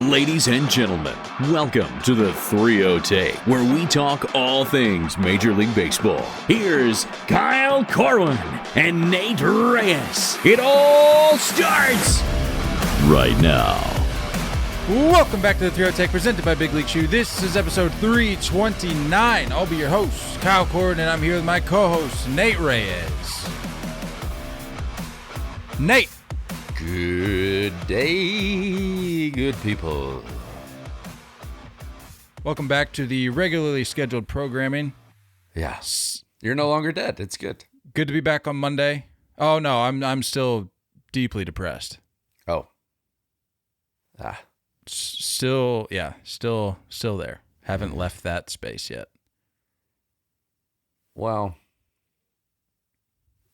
Ladies and gentlemen, welcome to the 3-0 Take, where we talk all things Major League Baseball. Here's Kyle Corwin and Nate Reyes. It all starts right now. Welcome back to the 3-0 Take, presented by Big League Chew. This is episode 329. I'll be your host, Kyle Corwin, and I'm here with my co-host, Nate Reyes. Nate. Good day, good people. Welcome back to the regularly scheduled programming. Yes, you're no longer dead. It's good. Good to be back on Monday. Oh no, I'm still deeply depressed. Oh, Still there. Haven't left that space yet. well,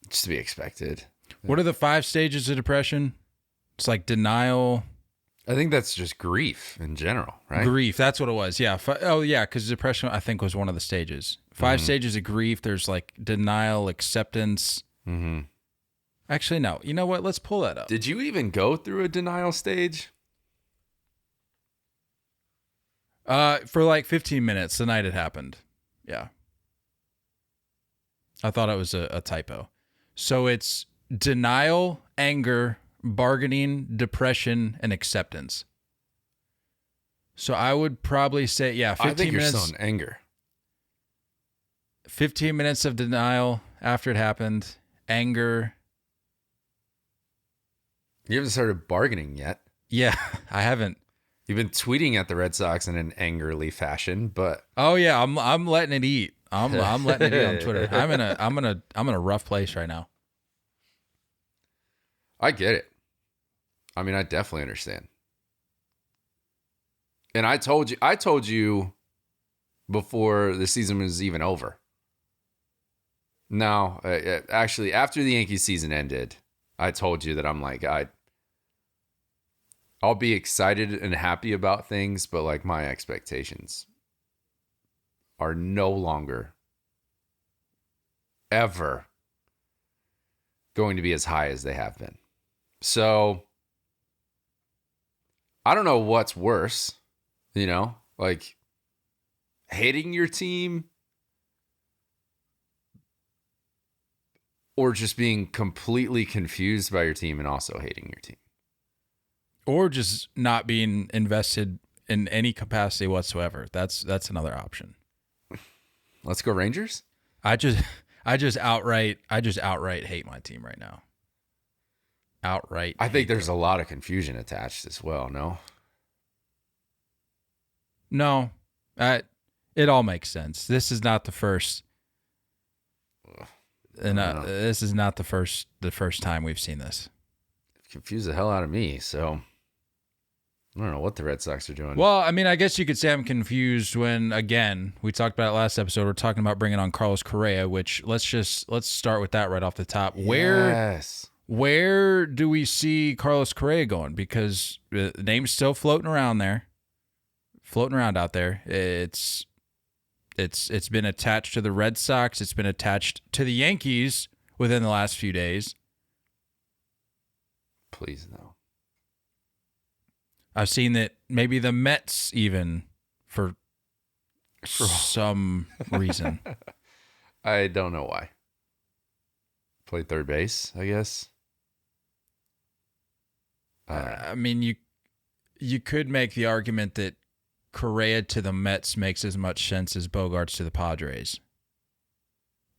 it's to be expected. What are the 5 stages of depression? It's like denial. I think that's just grief in general, right? Grief, that's what it was. Yeah. Because depression, I think, was one of the stages. 5 stages of grief. There's like denial, acceptance. Mm-hmm. Actually, no. You know what? Let's pull that up. Did you even go through a denial stage? For like 15 minutes the night it happened. Yeah. I thought it was a typo. So it's denial, anger, bargaining, depression, and acceptance. So I would probably say, 15 I think minutes. you're still in anger. 15 minutes of denial after it happened, anger. You haven't started bargaining yet. Yeah, I haven't. You've been tweeting at the Red Sox in an angrily fashion, but Oh yeah, I'm letting it eat. I'm letting it eat on Twitter. I'm in a rough place right now. I get it. I mean, I definitely understand. And I told you before the season was even over. No, actually, after the Yankees season ended, I told you that I'm like, I'll be excited and happy about things, but like my expectations are no longer ever going to be as high as they have been. So I don't know what's worse, like hating your team or just being completely confused by your team and also hating your team. Or just not being invested in any capacity whatsoever. That's another option. Let's go Rangers. I just outright hate my team right now. Outright. I think there's a lot of confusion attached as well. No. No, it all makes sense. This is not the first, and this is not the first time we've seen this. Confused the hell out of me. So I don't know what the Red Sox are doing. Well, I mean, I guess you could say I'm confused when, again, we talked about it last episode. We're talking about bringing on Carlos Correa, which let's start with that right off the top. Yes. Where do we see Carlos Correa going? Because the name's still floating around out there. It's been attached to the Red Sox. It's been attached to the Yankees within the last few days. Please no. I've seen that maybe the Mets even for some reason. I don't know why. Played third base, I guess. I mean, you could make the argument that Correa to the Mets makes as much sense as Bogarts to the Padres.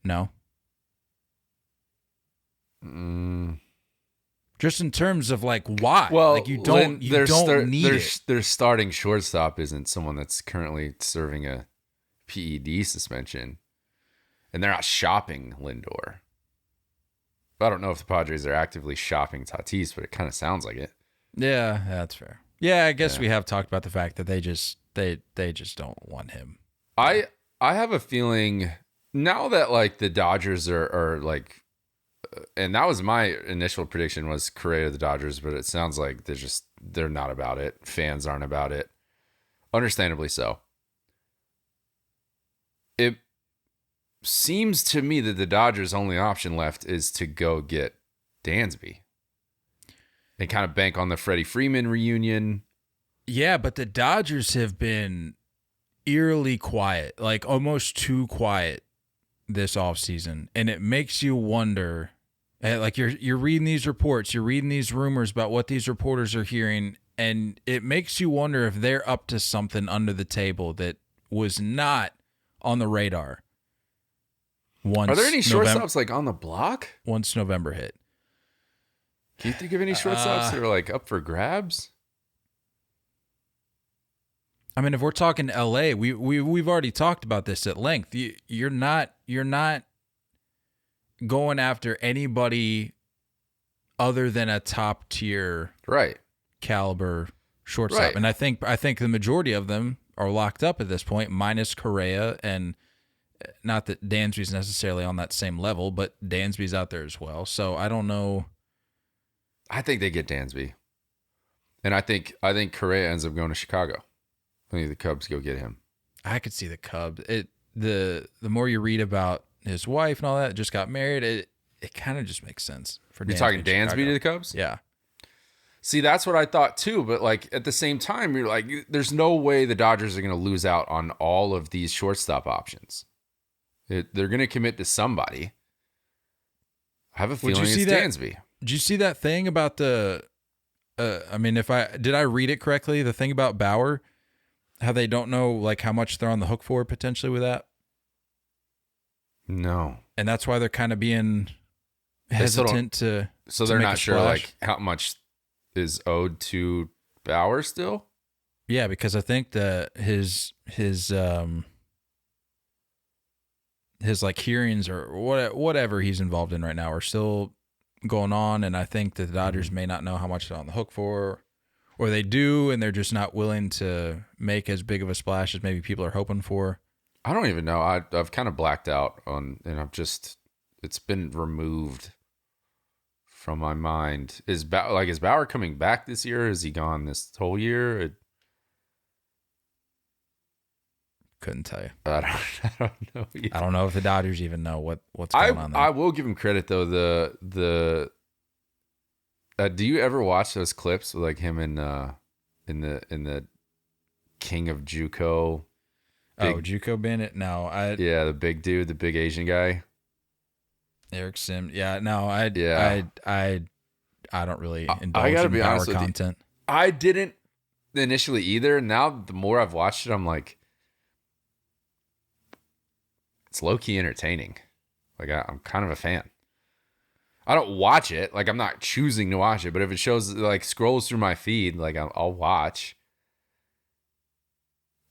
No? Just in terms of like why? Well, like you don't need it. Their starting shortstop isn't someone that's currently serving a PED suspension, and they're not shopping Lindor. I don't know if the Padres are actively shopping Tatis, but it kind of sounds like it. Yeah, that's fair. Yeah, I guess we have talked about the fact that they just don't want him. I have a feeling now that like the Dodgers are like, and that was my initial prediction was Correa to the Dodgers, but it sounds like they're not about it. Fans aren't about it. Understandably so. It seems to me that the Dodgers' only option left is to go get Dansby. They kind of bank on the Freddie Freeman reunion. Yeah, but the Dodgers have been eerily quiet, like almost too quiet this offseason. And it makes you wonder, like you're reading these reports, you're reading these rumors about what these reporters are hearing, and it makes you wonder if they're up to something under the table that was not on the radar. Are there any shortstops like on the block? Once November hit. Can you think of any shortstops that are like up for grabs? I mean, if we're talking LA, we've already talked about this at length. You're not going after anybody other than a top tier caliber shortstop. Right. And I think the majority of them are locked up at this point, minus Correa, and not that Dansby's necessarily on that same level, but Dansby's out there as well. So I don't know. I think they get Dansby. And I think Correa ends up going to Chicago. I think the Cubs go get him. I could see the Cubs. The more you read about his wife and all that, just got married, it kind of just makes sense for Dansby. You're talking Dansby to the Cubs? Yeah. See, that's what I thought too, but like at the same time, you're like, there's no way the Dodgers are going to lose out on all of these shortstop options. They're going to commit to somebody. I have a feeling it's Dansby. Did you see that thing about the? I mean, did I read it correctly? The thing about Bauer, how they don't know like how much they're on the hook for potentially with that. No, and that's why they're kind of being hesitant to. So they're not sure like how much is owed to Bauer still. Yeah, because I think that his like hearings or whatever he's involved in right now are still going on, and I think that the Dodgers may not know how much they're on the hook for, or they do, and they're just not willing to make as big of a splash as maybe people are hoping for. I don't even know. I've kind of blacked out on, and it's been removed from my mind. Is Bauer coming back this year? Is he gone this whole year? Couldn't tell you. I don't know. Either. I don't know if the Dodgers even know what's going on there. I will give him credit though. Do you ever watch those clips with like him in the King of JUCO? JUCO Bandit? No, yeah, the big dude, the big Asian guy. Eric Sim. Yeah, no, I don't really indulge in Bauer content. I didn't initially either. Now the more I've watched it, I'm like, it's low-key entertaining. Like I'm kind of a fan. I don't watch it. Like I'm not choosing to watch it, but if it shows like scrolls through my feed, like I'll watch.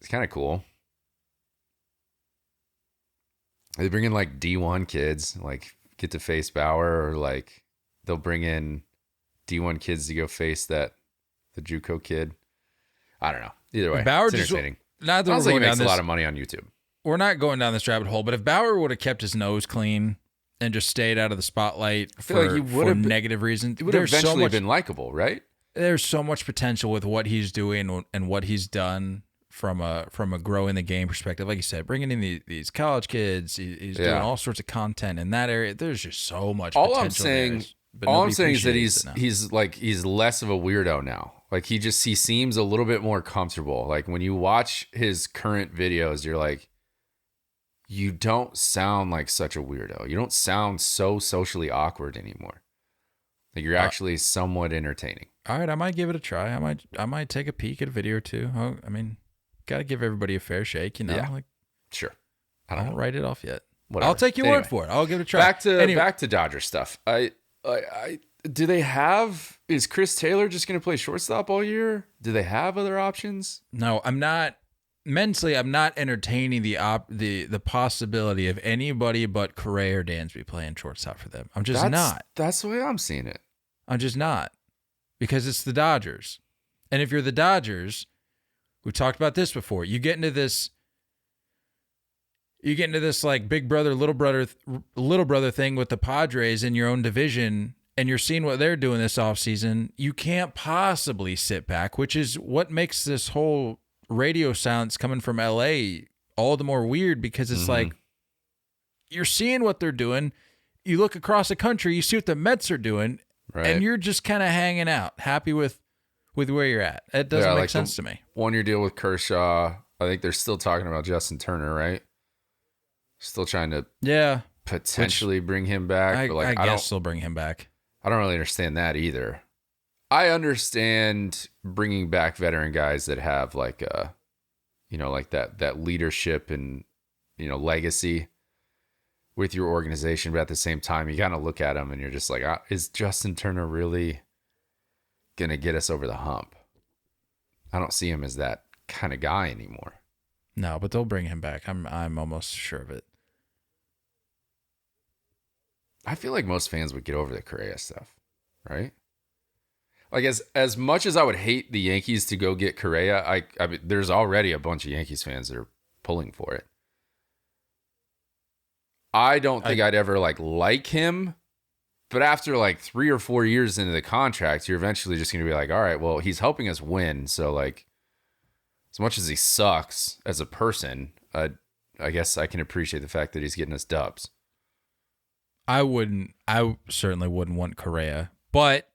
It's kind of cool. They bring in like D1 kids, like get to face Bauer, or like they'll bring in D1 kids to go face the JUCO kid. I don't know. Either way, Bauer it's entertaining. Sounds like he makes a lot of money on YouTube. We're not going down this rabbit hole, but if Bauer would have kept his nose clean and just stayed out of the spotlight for negative reasons, he would have eventually been likable, right? There's so much potential with what he's doing and what he's done from a growing the game perspective. Like you said, bringing in these college kids, he's doing all sorts of content in that area. There's just so much potential. All I'm saying is that he's less of a weirdo now. Like he seems a little bit more comfortable. Like when you watch his current videos, you're like, you don't sound like such a weirdo. You don't sound so socially awkward anymore. Like you're actually somewhat entertaining. All right, I might give it a try. I might take a peek at a video or two. I mean, got to give everybody a fair shake, you know? Yeah. Like, sure. I don't write it off yet. Whatever. I'll take your word for it. I'll give it a try. Back to Dodger stuff. Do they have? Is Chris Taylor just going to play shortstop all year? Do they have other options? No, I'm not. Mentally, I'm not entertaining the possibility of anybody but Correa or Dansby playing shortstop for them. I'm just not. That's the way I'm seeing it. I'm just not, because it's the Dodgers, and if you're the Dodgers, we talked about this before. You get into this like big brother, little brother thing with the Padres in your own division, and you're seeing what they're doing this offseason. You can't possibly sit back, which is what makes this whole radio silence coming from LA all the more weird, because it's like you're seeing what they're doing. You look across the country, you see what the Mets are doing, right, and you're just kind of hanging out, happy with with where you're at. It doesn't make like sense to me. 1-year deal with Kershaw. I think they're still talking about Justin Turner, right? Still trying to potentially bring him back. But like, I guess they'll bring him back. I don't really understand that either. I understand bringing back veteran guys that have like like that leadership and, legacy with your organization. But at the same time, you kind of look at them and you're just like, is Justin Turner really going to get us over the hump? I don't see him as that kind of guy anymore. No, but they'll bring him back. I'm almost sure of it. I feel like most fans would get over the Correa stuff, right? Like as much as I would hate the Yankees to go get Correa, I mean, there's already a bunch of Yankees fans that are pulling for it. I don't think I'd ever like him, but after like 3 or 4 years into the contract, you're eventually just going to be like, all right, well, he's helping us win. So like, as much as he sucks as a person, I guess I can appreciate the fact that he's getting us dubs. I certainly wouldn't want Correa, but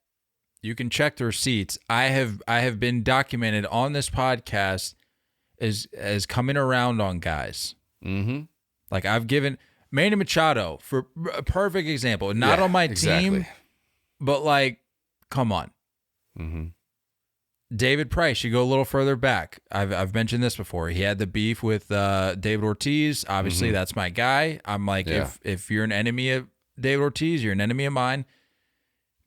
you can check the receipts. I have been documented on this podcast as coming around on guys. Mm-hmm. Like I've given Manny Machado for a perfect example. Not on my team, but like, come on. Mm-hmm. David Price, you go a little further back. I've mentioned this before. He had the beef with David Ortiz. Obviously, that's my guy. I'm like, if you're an enemy of David Ortiz, you're an enemy of mine.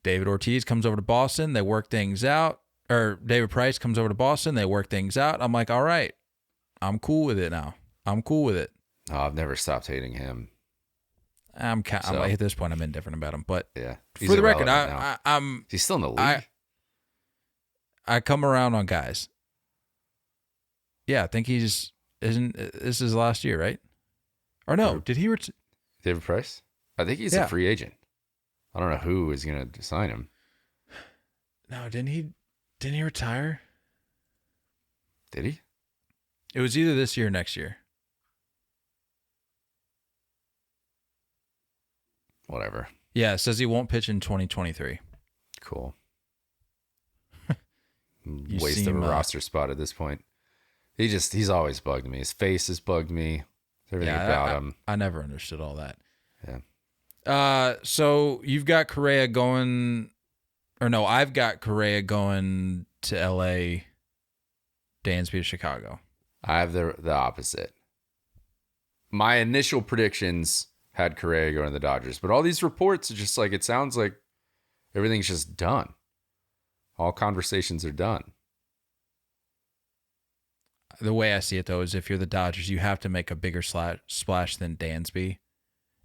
David Ortiz comes over to Boston. They work things out. Or David Price comes over to Boston. They work things out. I'm like, all right, I'm cool with it now. I'm cool with it. Oh, I've never stopped hating him. I'm like, at this point, I'm indifferent about him. But yeah, for the record, he's still in the league. I come around on guys. Yeah, I think this is his last year, right? Or no, did he David Price? I think he's a free agent. I don't know who is going to sign him. No, didn't he retire? Did he? It was either this year or next year. Whatever. Yeah, it says he won't pitch in 2023. Cool. Waste of a roster spot at this point. He's always bugged me. His face has bugged me. Everything about him. I never understood all that. Yeah. So you've got Correa going, or no, I've got Correa going to LA, Dansby to Chicago. I have the opposite. My initial predictions had Correa going to the Dodgers, but all these reports are just like, it sounds like everything's just done. All conversations are done. The way I see it, though, is if you're the Dodgers, you have to make a bigger splash than Dansby.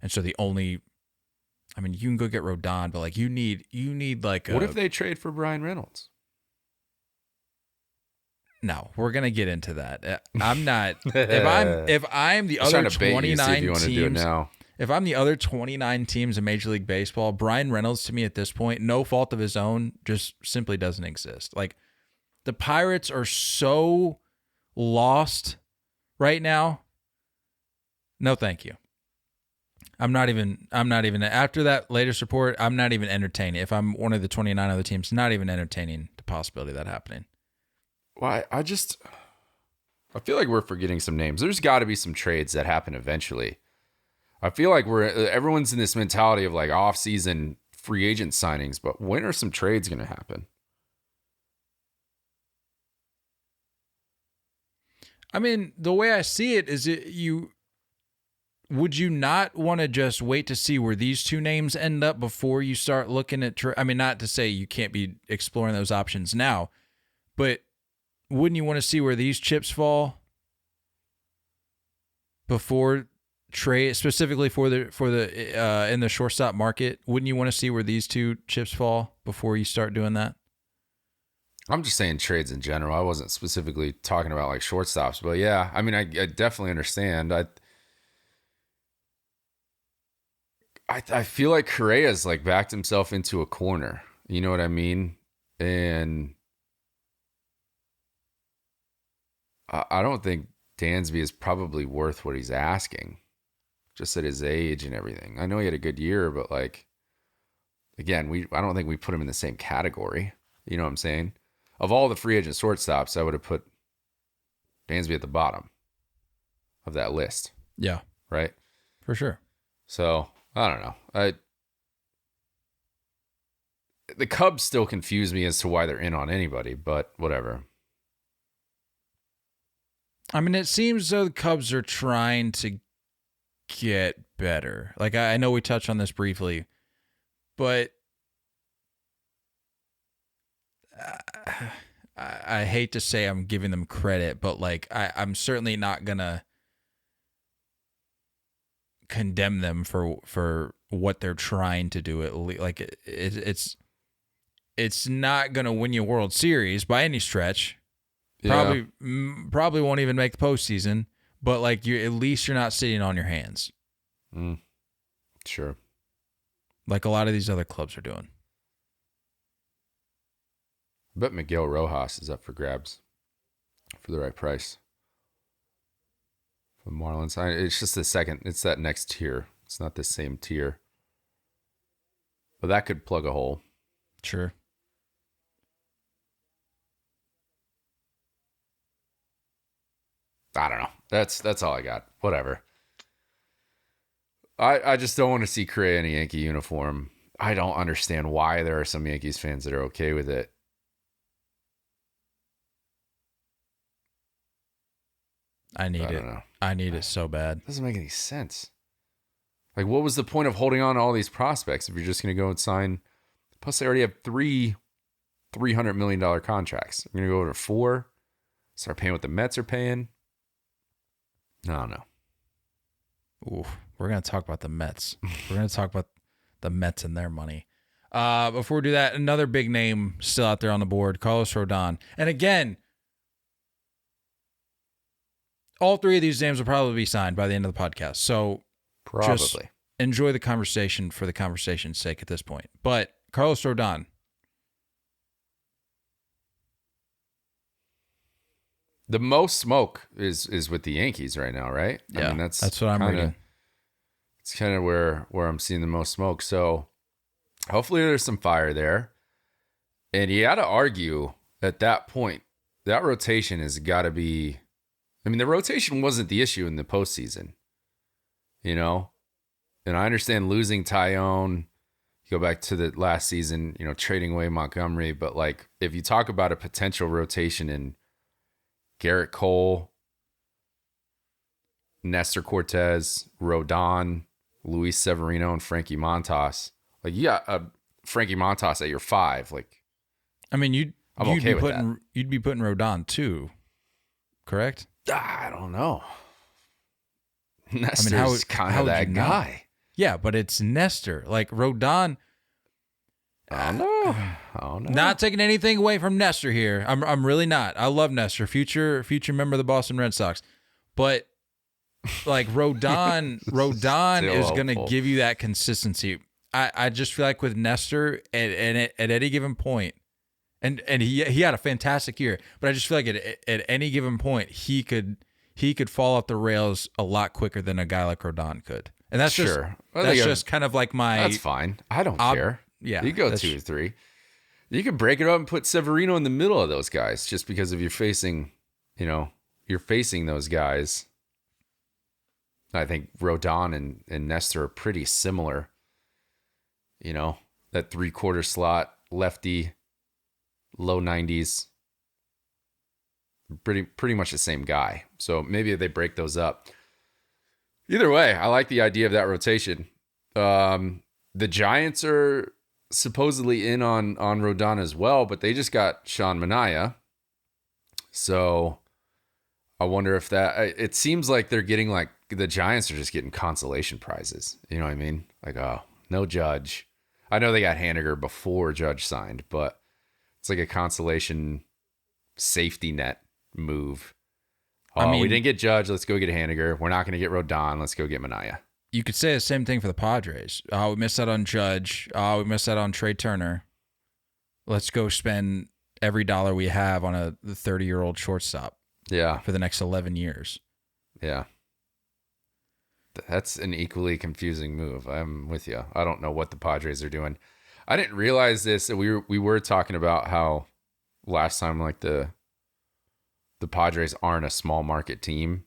And so you can go get Rodon, but like you need like what if they trade for Bryan Reynolds? No, we're gonna get into that. I'm not. if I'm the other 29 teams, if I'm the other 29 teams in Major League Baseball, Bryan Reynolds to me at this point, no fault of his own, just simply doesn't exist. Like the Pirates are so lost right now. No, thank you. I'm not even after that latest report, I'm not even entertaining. If I'm one of the 29 other teams, not even entertaining the possibility of that happening. Well, I feel like we're forgetting some names. There's got to be some trades that happen eventually. I feel like everyone's in this mentality of like off-season free agent signings, but when are some trades going to happen? I mean, the way I see it is would you not want to just wait to see where these two names end up before you start looking at not to say you can't be exploring those options now, but wouldn't you want to see where these chips fall before trade, specifically for the in the shortstop market? Wouldn't you want to see where these two chips fall before you start doing that? I'm just saying trades in general. I wasn't specifically talking about like shortstops, but yeah, I mean, I definitely understand. I feel like Correa's like backed himself into a corner. You know what I mean? And I don't think Dansby is probably worth what he's asking, just at his age and everything. I know he had a good year, but like, again, I don't think we put him in the same category. You know what I'm saying? of all the free agent shortstops, I would have put Dansby at the bottom of that list. Yeah, right? for sure. So I don't know. The Cubs still confuse me as to why they're in on anybody, but whatever. I mean, it seems though the Cubs are trying to get better. Like, I know we touched on this briefly, but I hate to say I'm giving them credit, but like I'm certainly not gonna condemn them for what they're trying to do. Like it's not gonna win you a World Series by any stretch. Yeah. Probably won't even make the postseason. But like at least you're not sitting on your hands. Sure. Like a lot of these other clubs are doing. I bet Miguel Rojas is up for grabs for the right price. For Marlins. It's just the second. It's that next tier. It's not the same tier. But that could plug a hole. Sure. I don't know. That's all I got. Whatever. I just don't want to see Correa in a Yankee uniform. I don't understand why there are some Yankees fans that are okay with it. I need it. Know. I need it so bad. It doesn't make any sense. Like, what was the point of holding on to all these prospects if you're just going to go and sign? Plus, they already have three $300 million contracts. We're going to go over to 4. Start paying what the Mets are paying. No. Ooh, we're going to talk about the Mets. We're going to talk about the Mets and their money. Before we do that, another big name still out there on the board, Carlos Rodon. And again, all 3 of these names will probably be signed by the end of the podcast. So just enjoy the conversation for the conversation's sake at this point. But Carlos Rodon. The most smoke is with the Yankees right now, right? Yeah, I mean, that's what I'm reading. It's kind of where I'm seeing the most smoke. So hopefully there's some fire there. And you got to argue at that point, that rotation has got to be... I mean, the rotation wasn't the issue in the postseason, you know? And I understand losing Tyone, go back to the last season, you know, trading away Montgomery. But, like, if you talk about a potential rotation in Garrett Cole, Nestor Cortez, Rodon, Luis Severino, and Frankie Montas, like, you got Frankie Montas at your 5. Like, I mean, you'd okay be putting Rodon too, correct? I don't know. Nestor's kind of that guy. Yeah, but it's Nestor. Like Rodon. I don't know. Not taking anything away from Nestor here. I'm really not. I love Nestor, future member of the Boston Red Sox. But like Rodon is going to give you that consistency. I just feel like with Nestor at any given point, and he had a fantastic year, but I just feel like at any given point he could fall off the rails a lot quicker than a guy like Rodon could. And that's just kind of like my... That's fine. I don't care. Yeah. You go 2 or 3. You can break it up and put Severino in the middle of those guys just because of you're facing those guys. I think Rodon and Nestor are pretty similar. You know, that 3/4 slot, lefty, low 90s. Pretty much the same guy. So maybe they break those up. Either way, I like the idea of that rotation. The Giants are supposedly in on Rodon as well, but they just got Sean Manaea. So I wonder if it seems like they're getting like the Giants are just getting consolation prizes. You know what I mean? Like, oh, no Judge. I know they got Haniger before Judge signed, but it's like a consolation safety net move. Oh, I mean, we didn't get Judge. Let's go get Haniger. We're not going to get Rodon. Let's go get Manaea. You could say the same thing for the Padres. Oh, we missed out on Judge. Oh, we missed out on Trey Turner. Let's go spend every dollar we have on a 30-year-old shortstop. Yeah. For the next 11 years. Yeah. That's an equally confusing move. I'm with you. I don't know what the Padres are doing. I didn't realize this. We were talking about how last time like the Padres aren't a small market team.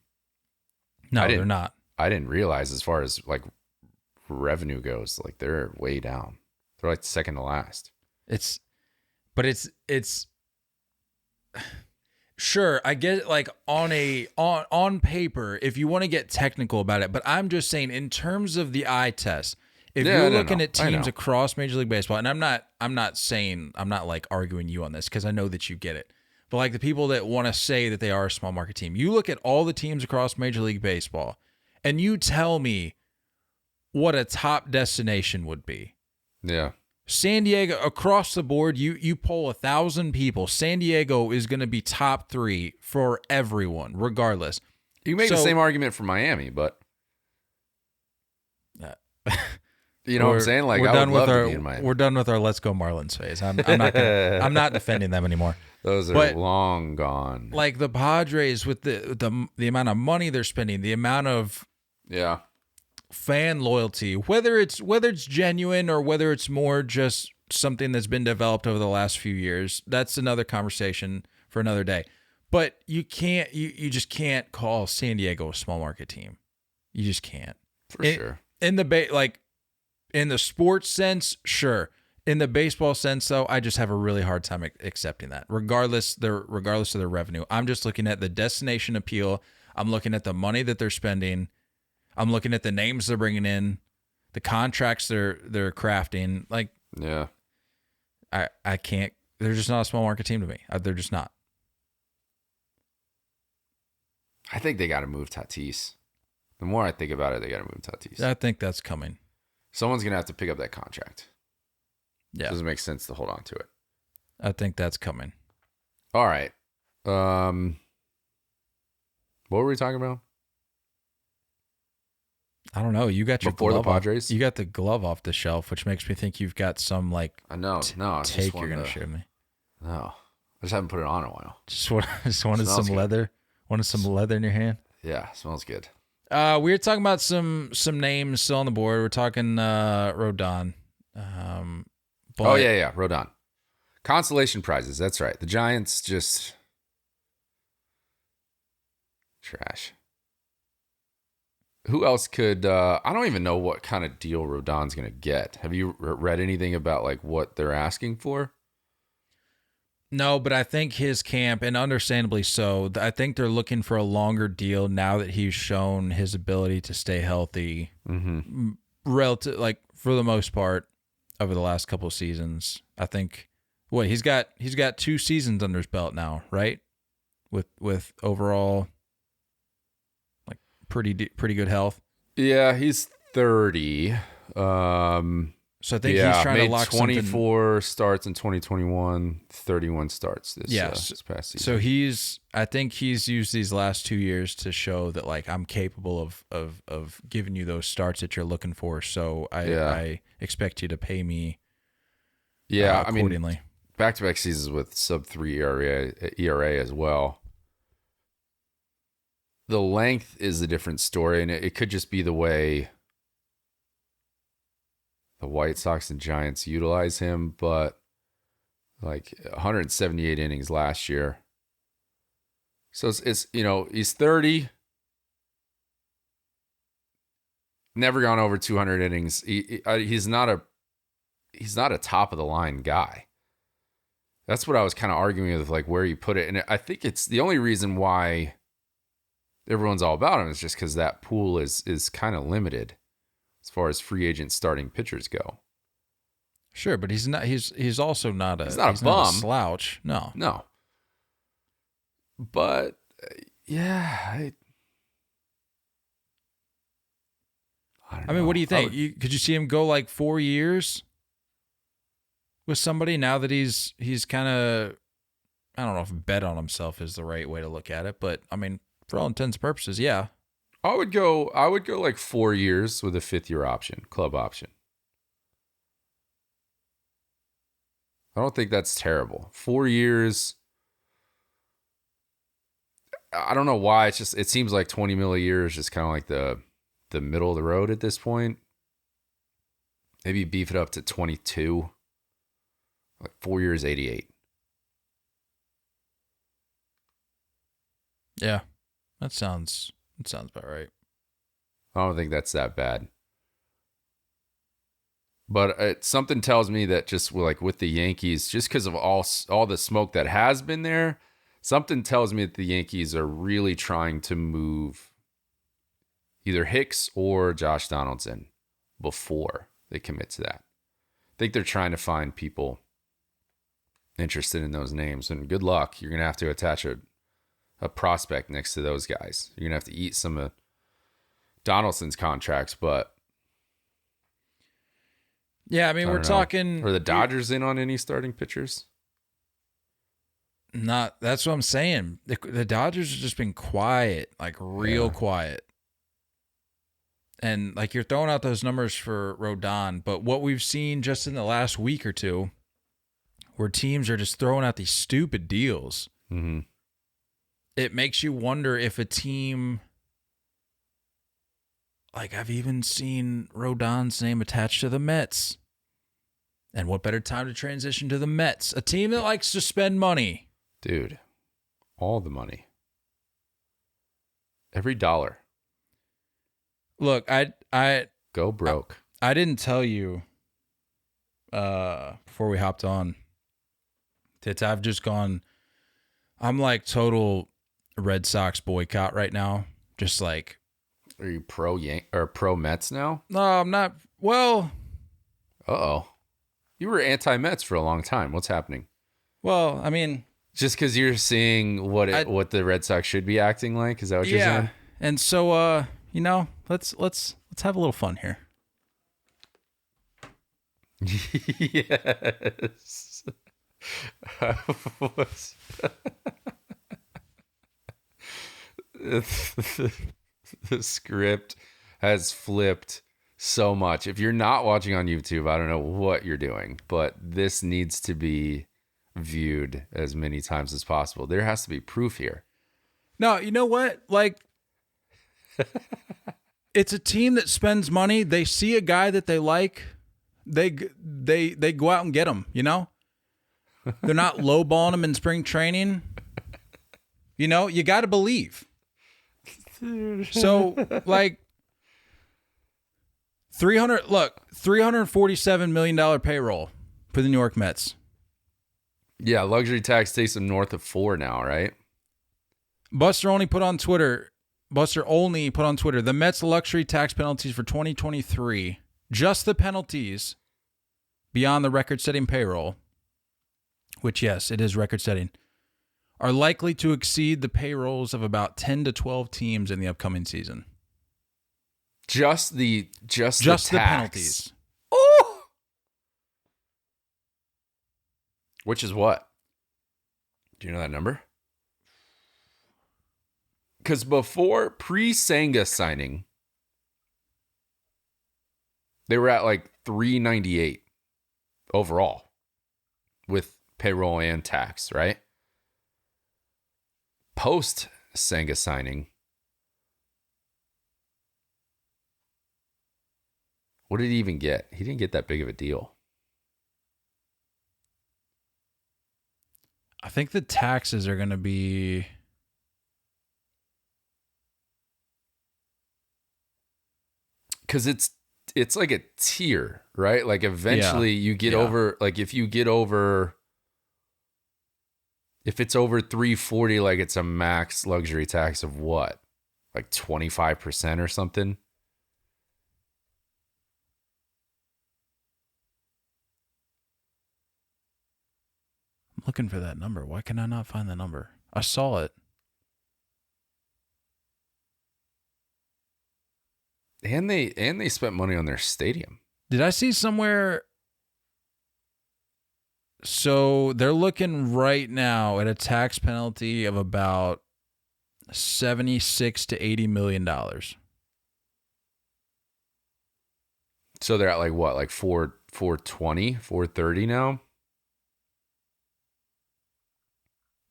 No, they're not. I didn't realize as far as like revenue goes, like they're way down. They're like second to last. It's sure, I get it, like on paper, if you want to get technical about it, but I'm just saying in terms of the eye test, if you're looking at teams across Major League Baseball, and I'm not like arguing you on this because I know that you get it. But like the people that want to say that they are a small market team, you look at all the teams across Major League Baseball and you tell me what a top destination would be. Yeah. San Diego, across the board, you poll 1,000 people. San Diego is going to be top 3 for everyone, regardless. You make the same argument for Miami, but you know what I'm saying? Like, I would love to be in Miami. We're done with our "Let's Go Marlins" phase. I'm not defending them anymore. Those are long gone. Like the Padres, with the amount of money they're spending, the amount of fan loyalty, whether it's genuine or whether it's more just something that's been developed over the last few years, that's another conversation for another day. But you just can't call San Diego a small market team. You just can't. For sure. In the sports sense, sure. In the baseball sense, though, I just have a really hard time accepting that. Regardless of their revenue, I'm just looking at the destination appeal. I'm looking at the money that they're spending. I'm looking at the names they're bringing in, the contracts they're crafting. Like, yeah, I can't. They're just not a small market team to me. They're just not. I think they got to move Tatis. The more I think about it, they got to move Tatis. I think that's coming. Someone's gonna have to pick up that contract. Yeah, doesn't make sense to hold on to it. I think that's coming. All right. What were we talking about? I don't know. You got your before glove the Padres. You got the glove off the shelf, which makes me think you've got some like. I know. Take you're gonna share with me. No, I just haven't put it on in a while. Just wanted some good. Leather. Wanted some leather in your hand. Yeah, smells good. We were talking about some names still on the board. We're talking Rodon. Rodon. Consolation prizes. That's right. The Giants just trash. Who else could? I don't even know what kind of deal Rodon's going to get. Have you read anything about like what they're asking for? No, but I think his camp, and understandably so, I think they're looking for a longer deal now that he's shown his ability to stay healthy, relative, like for the most part, over the last couple of seasons. I think he's got 2 seasons under his belt now, right? With overall like pretty good health. Yeah, he's 30. So I think he's trying to lock 24 starts in 2021, 31 starts this past season. So I think he's used these last 2 years to show that like I'm capable of giving you those starts that you're looking for. So I expect you to pay me accordingly. I mean, back-to-back seasons with sub-3 ERA as well. The length is a different story, and it could just be the way the White Sox and Giants utilize him, but like 178 innings last year. So it's he's 30, never gone over 200 innings. He's not a top of the line guy. That's what I was kind of arguing with, like where you put it, and I think it's the only reason why everyone's all about him is just because that pool is kind of limited as far as free agent starting pitchers go. Sure, but he's not. He's also not a. He's not a bum. Not a slouch. No. But yeah, I mean, what do you think? Could you see him go like 4 years with somebody now that he's kind of? I don't know if bet on himself is the right way to look at it, but I mean, for all intents and purposes, yeah. I would go like 4 years with a 5th-year option, club option. I don't think that's terrible. 4 years. I don't know why. It seems like 20 mil a year is just kind of like the middle of the road at this point. Maybe beef it up to 22. Like 4 years, 88. Yeah, that sounds about right. I don't think that's that bad. But something tells me that just like with the Yankees, just because of all the smoke that has been there, something tells me that the Yankees are really trying to move either Hicks or Josh Donaldson before they commit to that. I think they're trying to find people interested in those names. And good luck. You're going to have to attach a prospect next to those guys. You're going to have to eat some of Donaldson's contracts, but yeah, I mean, we're talking. Are the Dodgers in on any starting pitchers? That's what I'm saying. The Dodgers have just been quiet, like real quiet. And like you're throwing out those numbers for Rodon, but what we've seen just in the last week or two, where teams are just throwing out these stupid deals, it makes you wonder if a team, like I've even seen Rodon's name attached to the Mets. And what better time to transition to the Mets, a team that likes to spend money. Dude, all the money. Every dollar. Look, I go broke. I didn't tell you before we hopped on that I've just gone. I'm like total Red Sox boycott right now. Just like, are you pro Mets now? No, I'm not. Well, you were anti-Mets for a long time. What's happening? Well, I mean, just because you're seeing what the Red Sox should be acting like. Is that what you're saying? And so let's have a little fun here. Yes. The script has flipped so much. If you're not watching on YouTube, I don't know what you're doing, but this needs to be viewed as many times as possible. There has to be proof here. No, you know what? Like, it's a team that spends money. They see a guy that they like. They go out and get him, you know? They're not lowballing him in spring training. You know, you got to believe. So, like, $347 million payroll for the New York Mets. Yeah, luxury tax takes them north of 4 now, right? Buster only put on Twitter, the Mets luxury tax penalties for 2023, just the penalties beyond the record-setting payroll, which, yes, it is record-setting, are likely to exceed the payrolls of about 10 to 12 teams in the upcoming season. Just the penalties. Oh! Which is what? Do you know that number? Because before pre-Senga signing, they were at like 398 overall with payroll and tax, right? Post Senga signing, what did he even get? He didn't get that big of a deal. I think the taxes are going to be... Because it's like a tier, right? Like eventually you get over, like if it's over 340, like it's a max luxury tax of what? Like 25% or something? I'm looking for that number. Why can I not find the number? I saw it. And they spent money on their stadium. Did I see somewhere? So they're looking right now at a tax penalty of about $76 to $80 million. So they're at like what? Like 420, 430 now?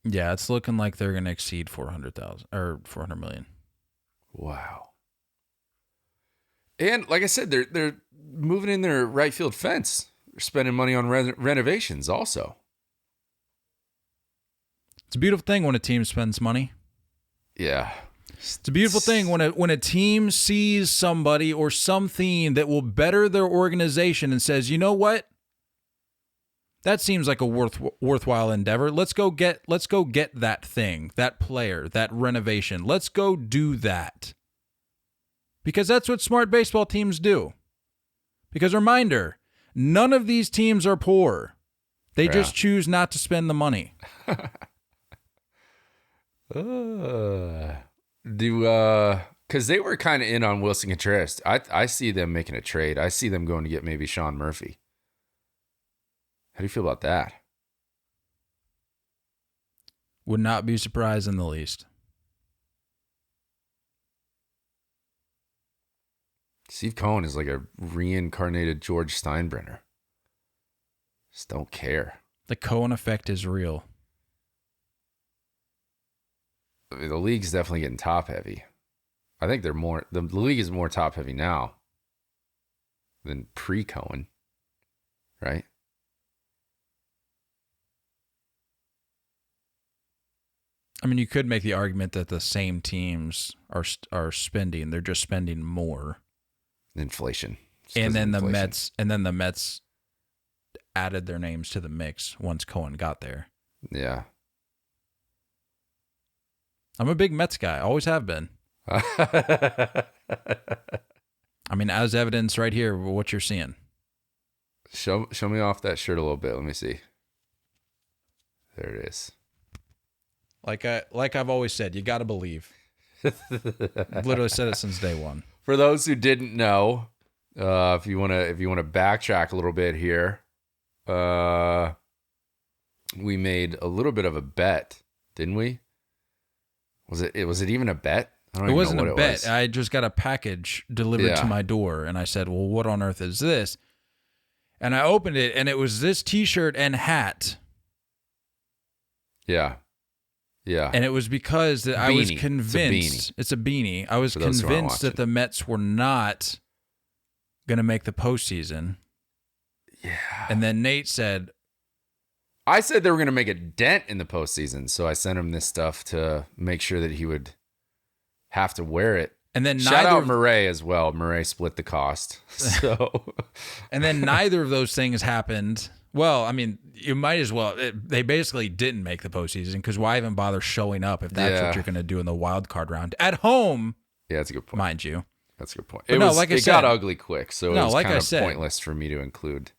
Yeah, it's looking like they're going to exceed 400,000 or 400 million. Wow. And like I said, they're moving in their right field fence. They're spending money on renovations also. It's a beautiful thing when a team spends money. Yeah. It's a beautiful thing when a team sees somebody or something that will better their organization and says, you know what? That seems like a worthwhile endeavor. Let's go get that thing, that player, that renovation. Let's go do that. Because that's what smart baseball teams do. Because reminder, none of these teams are poor. They just choose not to spend the money. Because they were kind of in on Wilson Contreras. I see them making a trade. I see them going to get maybe Sean Murphy. How do you feel about that? Would not be surprised in the least. Steve Cohen is like a reincarnated George Steinbrenner. Just don't care. The Cohen effect is real. I mean, the league's definitely getting top heavy. I think the league is more top heavy now than pre-Cohen, right? I mean, you could make the argument that the same teams are spending. They're just spending more. Inflation. And then the Mets added their names to the mix once Cohen got there. Yeah. I'm a big Mets guy. Always have been. I mean, as evidence right here, what you're seeing. Show me off that shirt a little bit. Let me see. There it is. Like I've always said, you got to believe. I've literally said it since day one. For those who didn't know, if you want to backtrack a little bit here, we made a little bit of a bet, didn't we? Was it even a bet? I don't It even wasn't know what a it bet. was. I just got a package delivered to my door, and I said, well, what on earth is this? And I opened it, and it was this T-shirt and hat. Yeah. Yeah. And it was because that I was Beanie. convinced. It's a beanie. I was For those who aren't convinced that watching. the Mets were not going to make the postseason. Yeah. And then Nate said, I said they were going to make a dent in the postseason, so I sent him this stuff to make sure that he would have to wear it. and then Shout neither out Murray as well. Murray split the cost. So, and then neither of those things happened. Well, I mean, you might as well. They basically didn't make the postseason because why even bother showing up if that's what you're going to do in the wild card round at home? yeah, that's a good point. Mind you. That's a good point. But It got ugly quick, so it was like kind I of said. pointless for me to include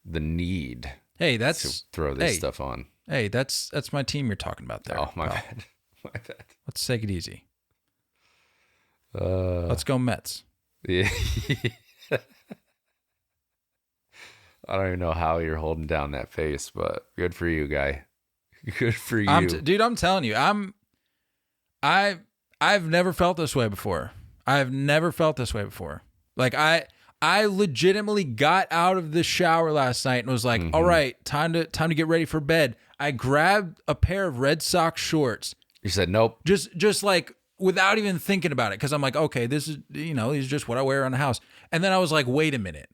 the need Hey, to throw this stuff on. Hey, that's my team you're talking about there. Oh, my pal. bad. My bad. Let's take it easy. Let's go Mets. Yeah. I don't even know how you're holding down that face, but good for you, guy. Good for you. Dude, I'm telling you, I've never felt this way before. I've never felt this way before. Like I legitimately got out of the shower last night and was like, all right, time to get ready for bed. I grabbed a pair of Red Sox shorts. You said nope. Just like without even thinking about it. Cause I'm like, okay, this is, these are just what I wear around the house. And then I was like, wait a minute.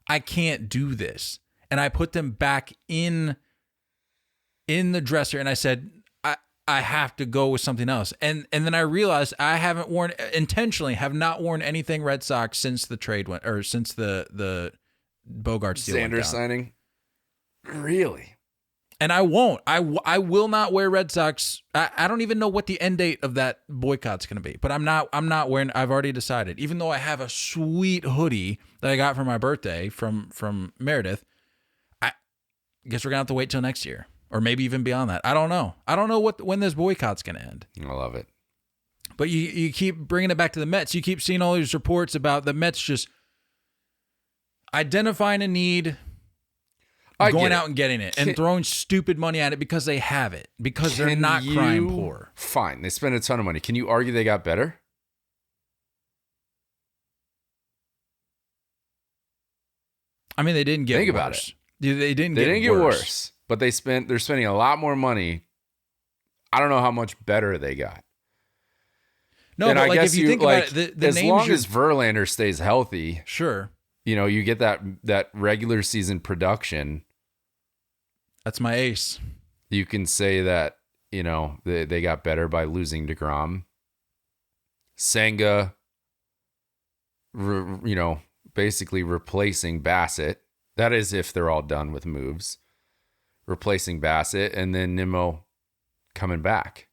I can't do this. And I put them back in the dresser and I said, I have to go with something else. And then I realized I have not worn anything Red Sox since the trade went, or since the Bogarts deal went down. Sanders signing? Really? And I won't. I will not wear Red Sox. I don't even know what the end date of that boycott's going to be. But I'm not wearing. I've already decided. Even though I have a sweet hoodie that I got for my birthday from Meredith, I guess we're gonna have to wait till next year, or maybe even beyond that. I don't know. I don't know when this boycott's going to end. I love it. But you keep bringing it back to the Mets. You keep seeing all these reports about the Mets just identifying a need, going out and getting it, and throwing stupid money at it because they have it, because they're not crying poor. Fine, they spend a ton of money. Can you argue they got better? I mean, they didn't get Think worse. about it. They didn't get worse, but they're spending a lot more money. I don't know how much better they got. No, and but I like guess if you think about it, the as names long as Verlander stays healthy, sure, you get that regular season production. That's my ace. You can say that they got better by losing DeGrom. Senga, basically replacing Bassett. That is if they're all done with moves. Replacing Bassett, and then Nimmo coming back.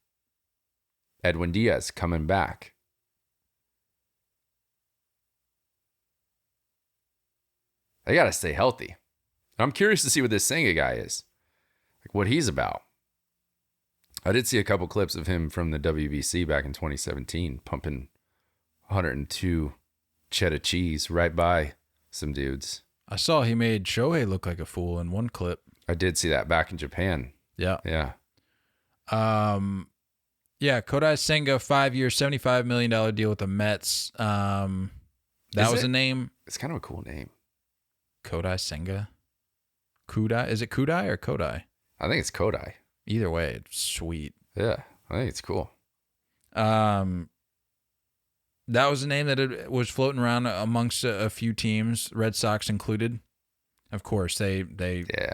Edwin Diaz coming back. They got to stay healthy. I'm curious to see what this Senga guy is. Like what he's about. I did see a couple clips of him from the WBC back in 2017 pumping 102 cheddar cheese right by some dudes. I saw he made Shohei look like a fool in one clip. I did see that back in Japan. Yeah. Yeah. Yeah, Kodai Senga, 5-year, $75 million deal with the Mets. That was a name. It's kind of a cool name. Kodai Senga? Kudai? Is it Kudai or Kodai? I think it's Kodai. Either way, it's sweet. Yeah, I think it's cool. That was a name that it was floating around amongst a few teams, Red Sox included. Of course, they Yeah.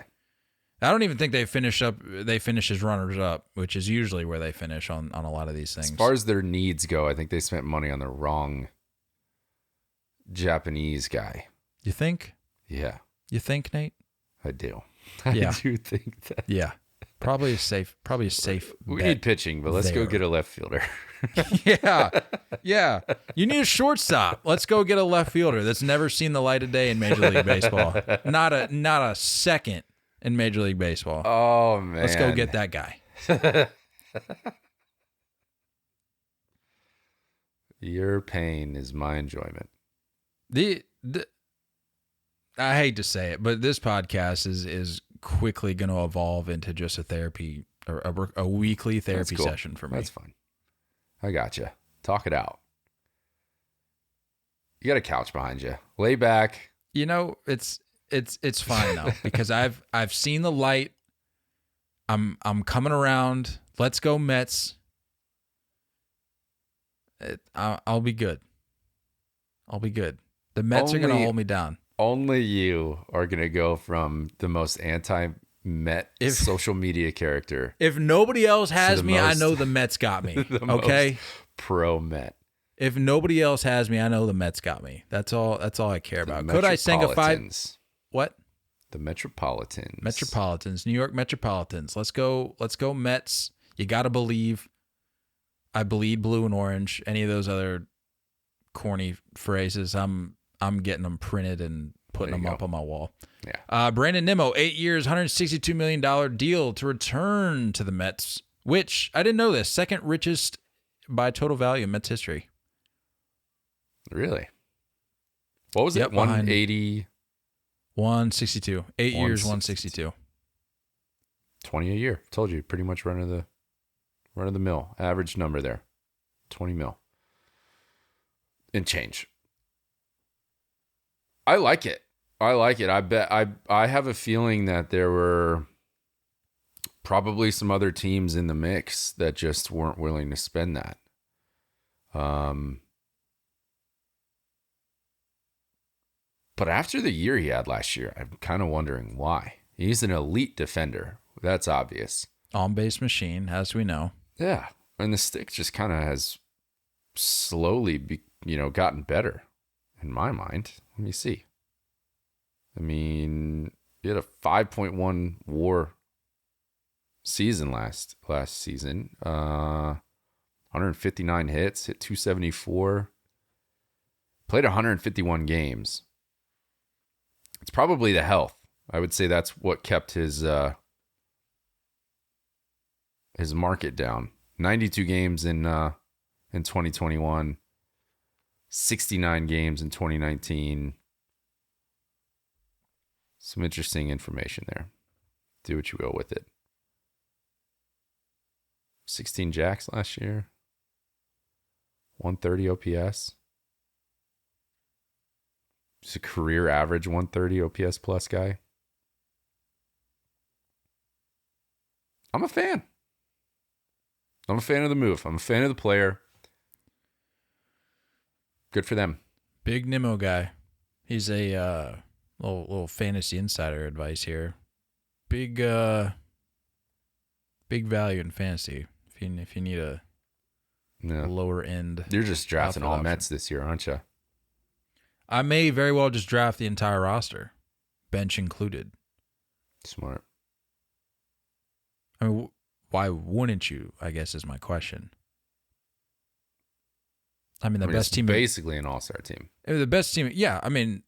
I don't even think they finish as runners up, which is usually where they finish on a lot of these things. As far as their needs go, I think they spent money on the wrong Japanese guy. You think? Yeah. You think, Nate? I do. Yeah. I do think that. Yeah. Probably a safe We bet need pitching, but let's go there. get a left fielder. Yeah. You need a shortstop. Let's go get a left fielder that's never seen the light of day in Major League Baseball. Not a second in Major League Baseball. Oh, man. Let's go get that guy. Your pain is my enjoyment. I hate to say it, but this podcast is quickly going to evolve into just a therapy or a weekly therapy That's cool. session for me. That's fine. I got you. Talk it out. You got a couch behind you. Lay back. It's fine now because I've seen the light. I'm coming around. Let's go Mets. I'll be good. I'll be good. The Mets are going to hold me down. Only you are going to go from the most anti-Met social media character. If nobody else has me, I know the Mets got me. Okay? Pro-Met. If nobody else has me, I know the Mets got me. That's all I care about. Could I sing a 5? What? The Metropolitans. New York Metropolitans. Let's go Mets. You got to believe. I bleed blue and orange. Any of those other corny phrases, I'm getting them printed and putting them up on my wall. Yeah. Brandon Nimmo, 8 years, $162 million deal to return to the Mets, which I didn't know this, second richest by total value in Mets history. Really? What was it? 180? 162. 8 years, 162. 20 a year. Told you, pretty much run of the mill. Average number there. 20 mil. And change. I like it. I bet I have a feeling that there were probably some other teams in the mix that just weren't willing to spend that. But after the year he had last year, I'm kind of wondering why. He's an elite defender. That's obvious. On-base machine, as we know. Yeah. And the stick just kind of has slowly gotten better in my mind. Let me see. I mean, he had a 5.1 WAR season last season. 159 hits, hit 274. Played 151 games. It's probably the health. I would say that's what kept his market down. 92 games in 2021. 69 games in 2019. Some interesting information there. Do what you will with it. 16 jacks last year. 130 OPS. He's a career average 130 OPS plus guy. I'm a fan. I'm a fan of the move. I'm a fan of the player. Good for them. Big Nimmo guy. He's a little fantasy insider advice here. Big big value in fantasy. If you need a lower end. You're just drafting all option. Mets this year, aren't you? I may very well just draft the entire roster, bench included. Smart. I mean, why wouldn't you? I guess is my question. I mean, best team, basically an all-star team. The best team, yeah. I mean,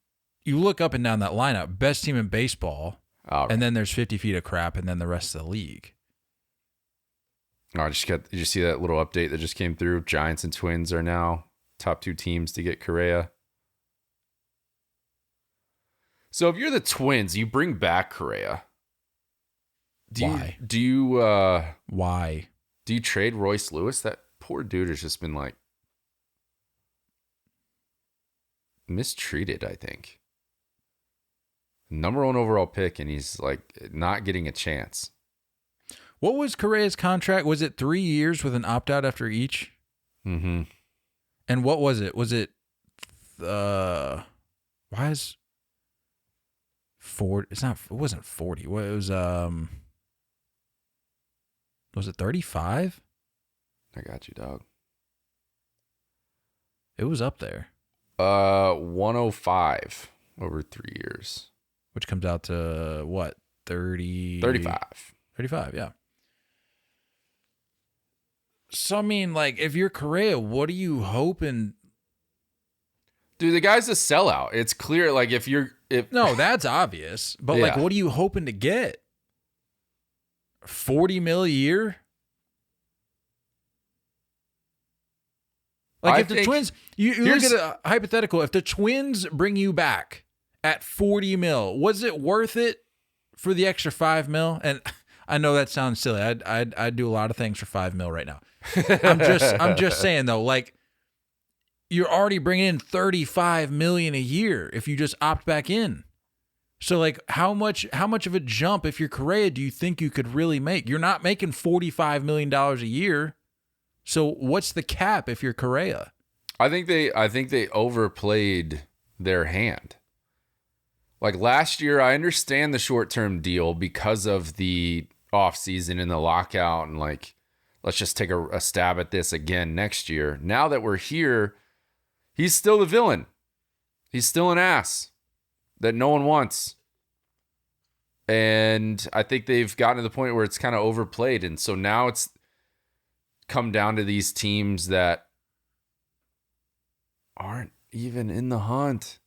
you look up and down that lineup, best team in baseball, Right. And then there's 50 feet of crap, and then the rest of the league. Oh, did you see that little update that just came through? Giants and Twins are now top 2 teams to get Correa. So if you're the Twins, you bring back Correa. Why? Why? Do you trade Royce Lewis? That poor dude has just been like mistreated, I think. Number 1 overall pick, and he's like not getting a chance. What was Correa's contract? Was it 3 years with an opt-out after each? Mm-hmm. And what was it? Was it why is 40? It wasn't 40. What it was it 35? I got you, dog. It was up there. 105 over 3 years. Which comes out to what? 35. 35, yeah. So, I mean, like, if you're Correa, what are you hoping? Dude, the guy's a sellout. It's clear, like, No, that's obvious. But, like, what are you hoping to get? 40 mil a year? Like, if the Twins, you look at a hypothetical, if the Twins bring you back at 40 mil, was it worth it for the extra 5 mil? And I know that sounds silly. I'd do a lot of things for 5 mil right now. I'm just saying though, like, you're already bringing in 35 million a year if you just opt back in. So, like, how much of a jump, if you're Correa, do you think you could really make? You're not making $45 million a year. So what's the cap if you're Correa? I think they overplayed their hand. Like last year, I understand the short-term deal because of the offseason and the lockout, and like, let's just take a stab at this again next year. Now that we're here, he's still the villain. He's still an ass that no one wants. And I think they've gotten to the point where it's kind of overplayed. And so now it's come down to these teams that aren't even in the hunt.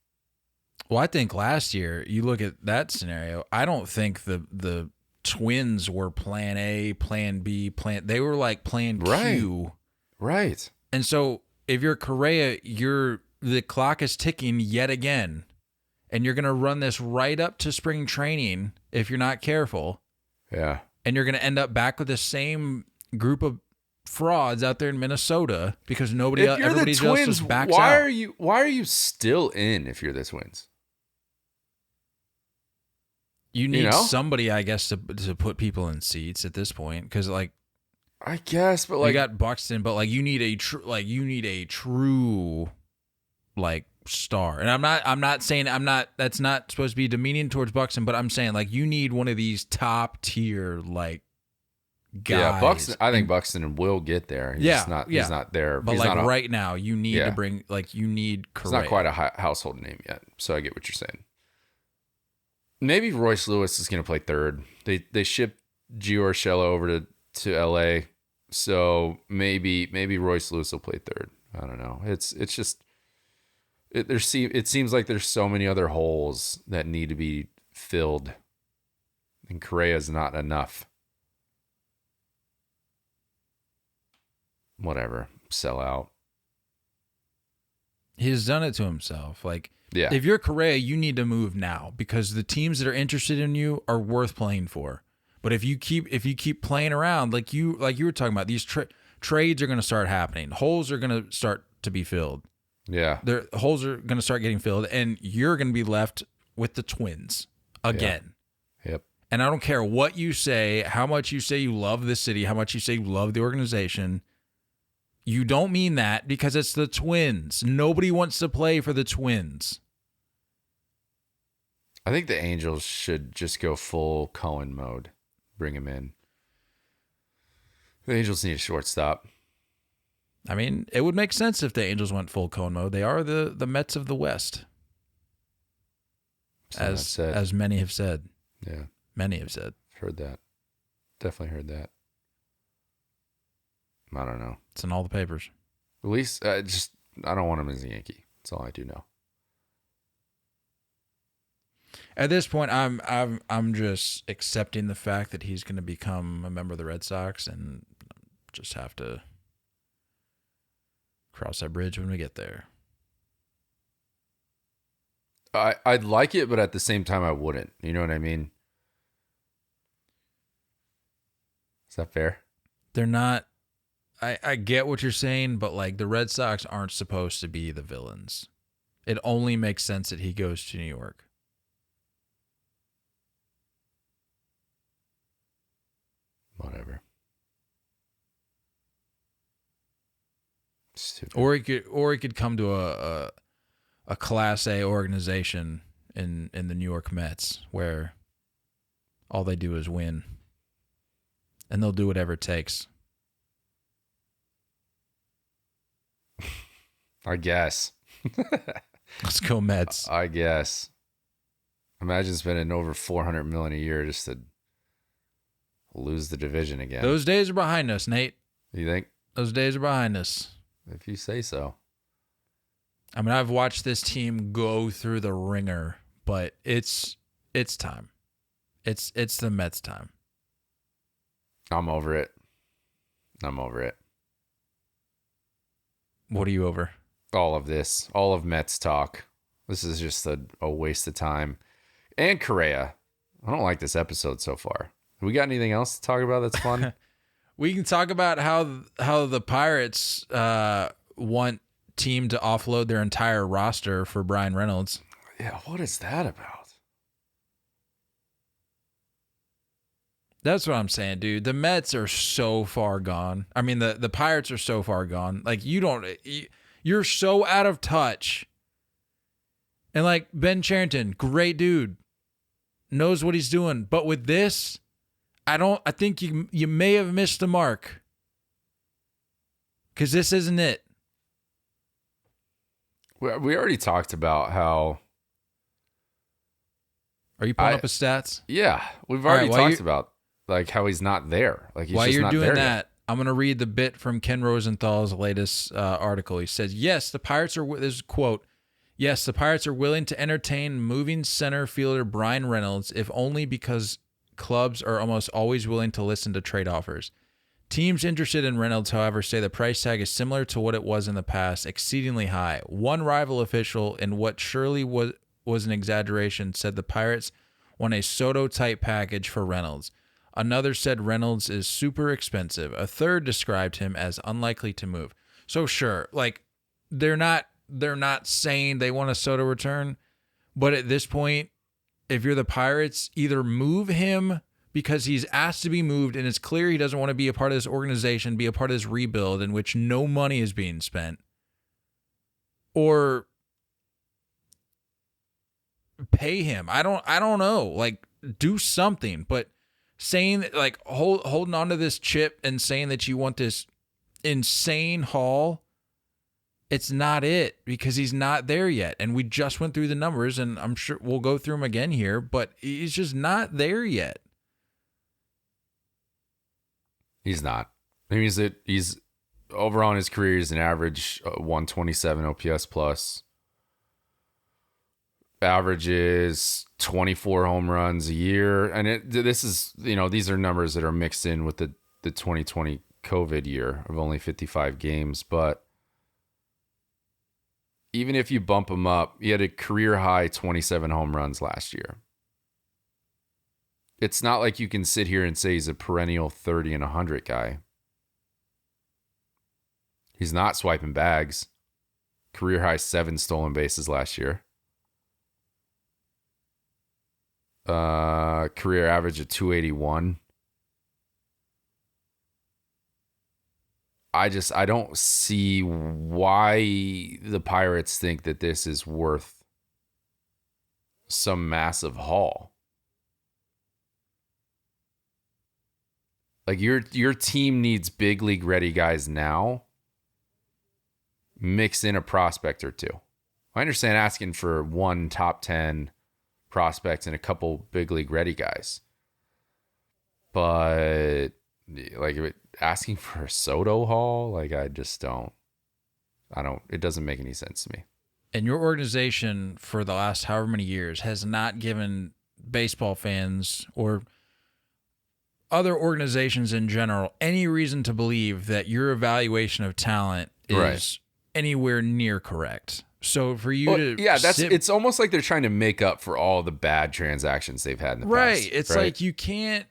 Well, I think last year, you look at that scenario, I don't think the Twins were plan A, plan B, they were like plan Q. Right. And so if you're Correa, the clock is ticking yet again. And you're going to run this right up to spring training if you're not careful. Yeah. And you're going to end up back with the same group of frauds out there in Minnesota because everybody else just backs out. Why are you still in if you're the Twins? You need somebody, I guess, to put people in seats at this point, because like, I guess, but like, you got Buxton, but like you need a true like star. And I'm not saying that's not supposed to be demeaning towards Buxton, but I'm saying like you need one of these top tier like guys. Yeah, Buxton. I think Buxton will get there. He's not there. But he's like not right now, you need to bring you need Correa. He's not quite a household name yet. So I get what you're saying. Maybe Royce Lewis is going to play third. They shipped Gio Urshela over to LA, so maybe Royce Lewis will play third. I don't know. It's just it seems like there's so many other holes that need to be filled, and Correa's not enough. Whatever, sell out. He's done it to himself. Like, yeah. If you're Correa, you need to move now because the teams that are interested in you are worth playing for. But if you keep playing around, like you were talking about, these trades are going to start happening. Holes are going to start to be filled. Yeah, holes are going to start getting filled, and you're going to be left with the Twins again. Yeah. Yep. And I don't care what you say, how much you say you love the city, how much you say you love the organization. You don't mean that because it's the Twins. Nobody wants to play for the Twins. I think the Angels should just go full Cohen mode. Bring him in. The Angels need a shortstop. I mean, it would make sense if the Angels went full cone mode. They are the Mets of the West, as many have said. Yeah, many have said. Heard that. Definitely heard that. I don't know. It's in all the papers. At least, I don't want him as a Yankee. That's all I do know. At this point, I'm just accepting the fact that he's going to become a member of the Red Sox, and just have to cross that bridge when we get there. I'd like it, but at the same time, I wouldn't. You know what I mean? Is that fair? They're not. I get what you're saying, but like the Red Sox aren't supposed to be the villains. It only makes sense that he goes to New York. Whatever. Stupid. Or he could come to a Class A organization in the New York Mets where all they do is win, and they'll do whatever it takes. I guess. Let's go Mets. I guess. Imagine spending over $400 million a year just to lose the division again. Those days are behind us, Nate. You think? Those days are behind us. If you say so. I mean, I've watched this team go through the ringer, but it's time. It's the Mets' time. I'm over it. What are you over? All of this. All of Mets talk. This is just a waste of time. And Correa. I don't like this episode so far. We got anything else to talk about that's fun? We can talk about how the Pirates want team to offload their entire roster for Bryan Reynolds. Yeah, what is that about? That's what I'm saying, dude. The Mets are so far gone. I mean, the Pirates are so far gone. Like, you're so out of touch. And like Ben Cherington, great dude, knows what he's doing. But with this, I think you may have missed the mark. Because this isn't it. We already talked about how. Are you pulling up his stats? Yeah, we've already talked about like how he's not there. Like he's while just you're not doing there that, yet. I'm gonna read the bit from Ken Rosenthal's latest article. He says, "Yes, the Pirates are." This is a quote. "Yes, the Pirates are willing to entertain moving center fielder Bryan Reynolds, if only because clubs are almost always willing to listen to trade offers. Teams interested in Reynolds, however, say the price tag is similar to what it was in the past, exceedingly high. One rival official, in what surely was an exaggeration, said the Pirates want a Soto-type package for Reynolds. Another said Reynolds is super expensive. A third described him as unlikely to move." So sure, like they're not saying they want a Soto return, but at this point, if you're the Pirates, either move him because he's asked to be moved and it's clear he doesn't want to be a part of this organization, be a part of this rebuild in which no money is being spent, or pay him. I don't know. Like, do something. But saying that, like, holding on to this chip and saying that you want this insane haul, it's not it, because he's not there yet. And we just went through the numbers, and I'm sure we'll go through them again here, but he's just not there yet. He's not. I mean, he's overall in his career, he's an average 127 OPS plus. Averages 24 home runs a year. And this is, these are numbers that are mixed in with the 2020 COVID year of only 55 games. But even if you bump him up, he had a career high 27 home runs last year. It's not like you can sit here and say he's a perennial 30 and 100 guy. He's not swiping bags. Career high 7 stolen bases last year. Career average of 281. I don't see why the Pirates think that this is worth some massive haul. Like your team needs big league ready guys now. Mix in a prospect or two. I understand asking for one top 10 prospect and a couple big league ready guys. But like asking for a Soto haul, like I don't, it doesn't make any sense to me. And your organization for the last however many years has not given baseball fans or other organizations in general any reason to believe that your evaluation of talent is anywhere near correct. So for you it's almost like they're trying to make up for all the bad transactions they've had in the past. It's like you can't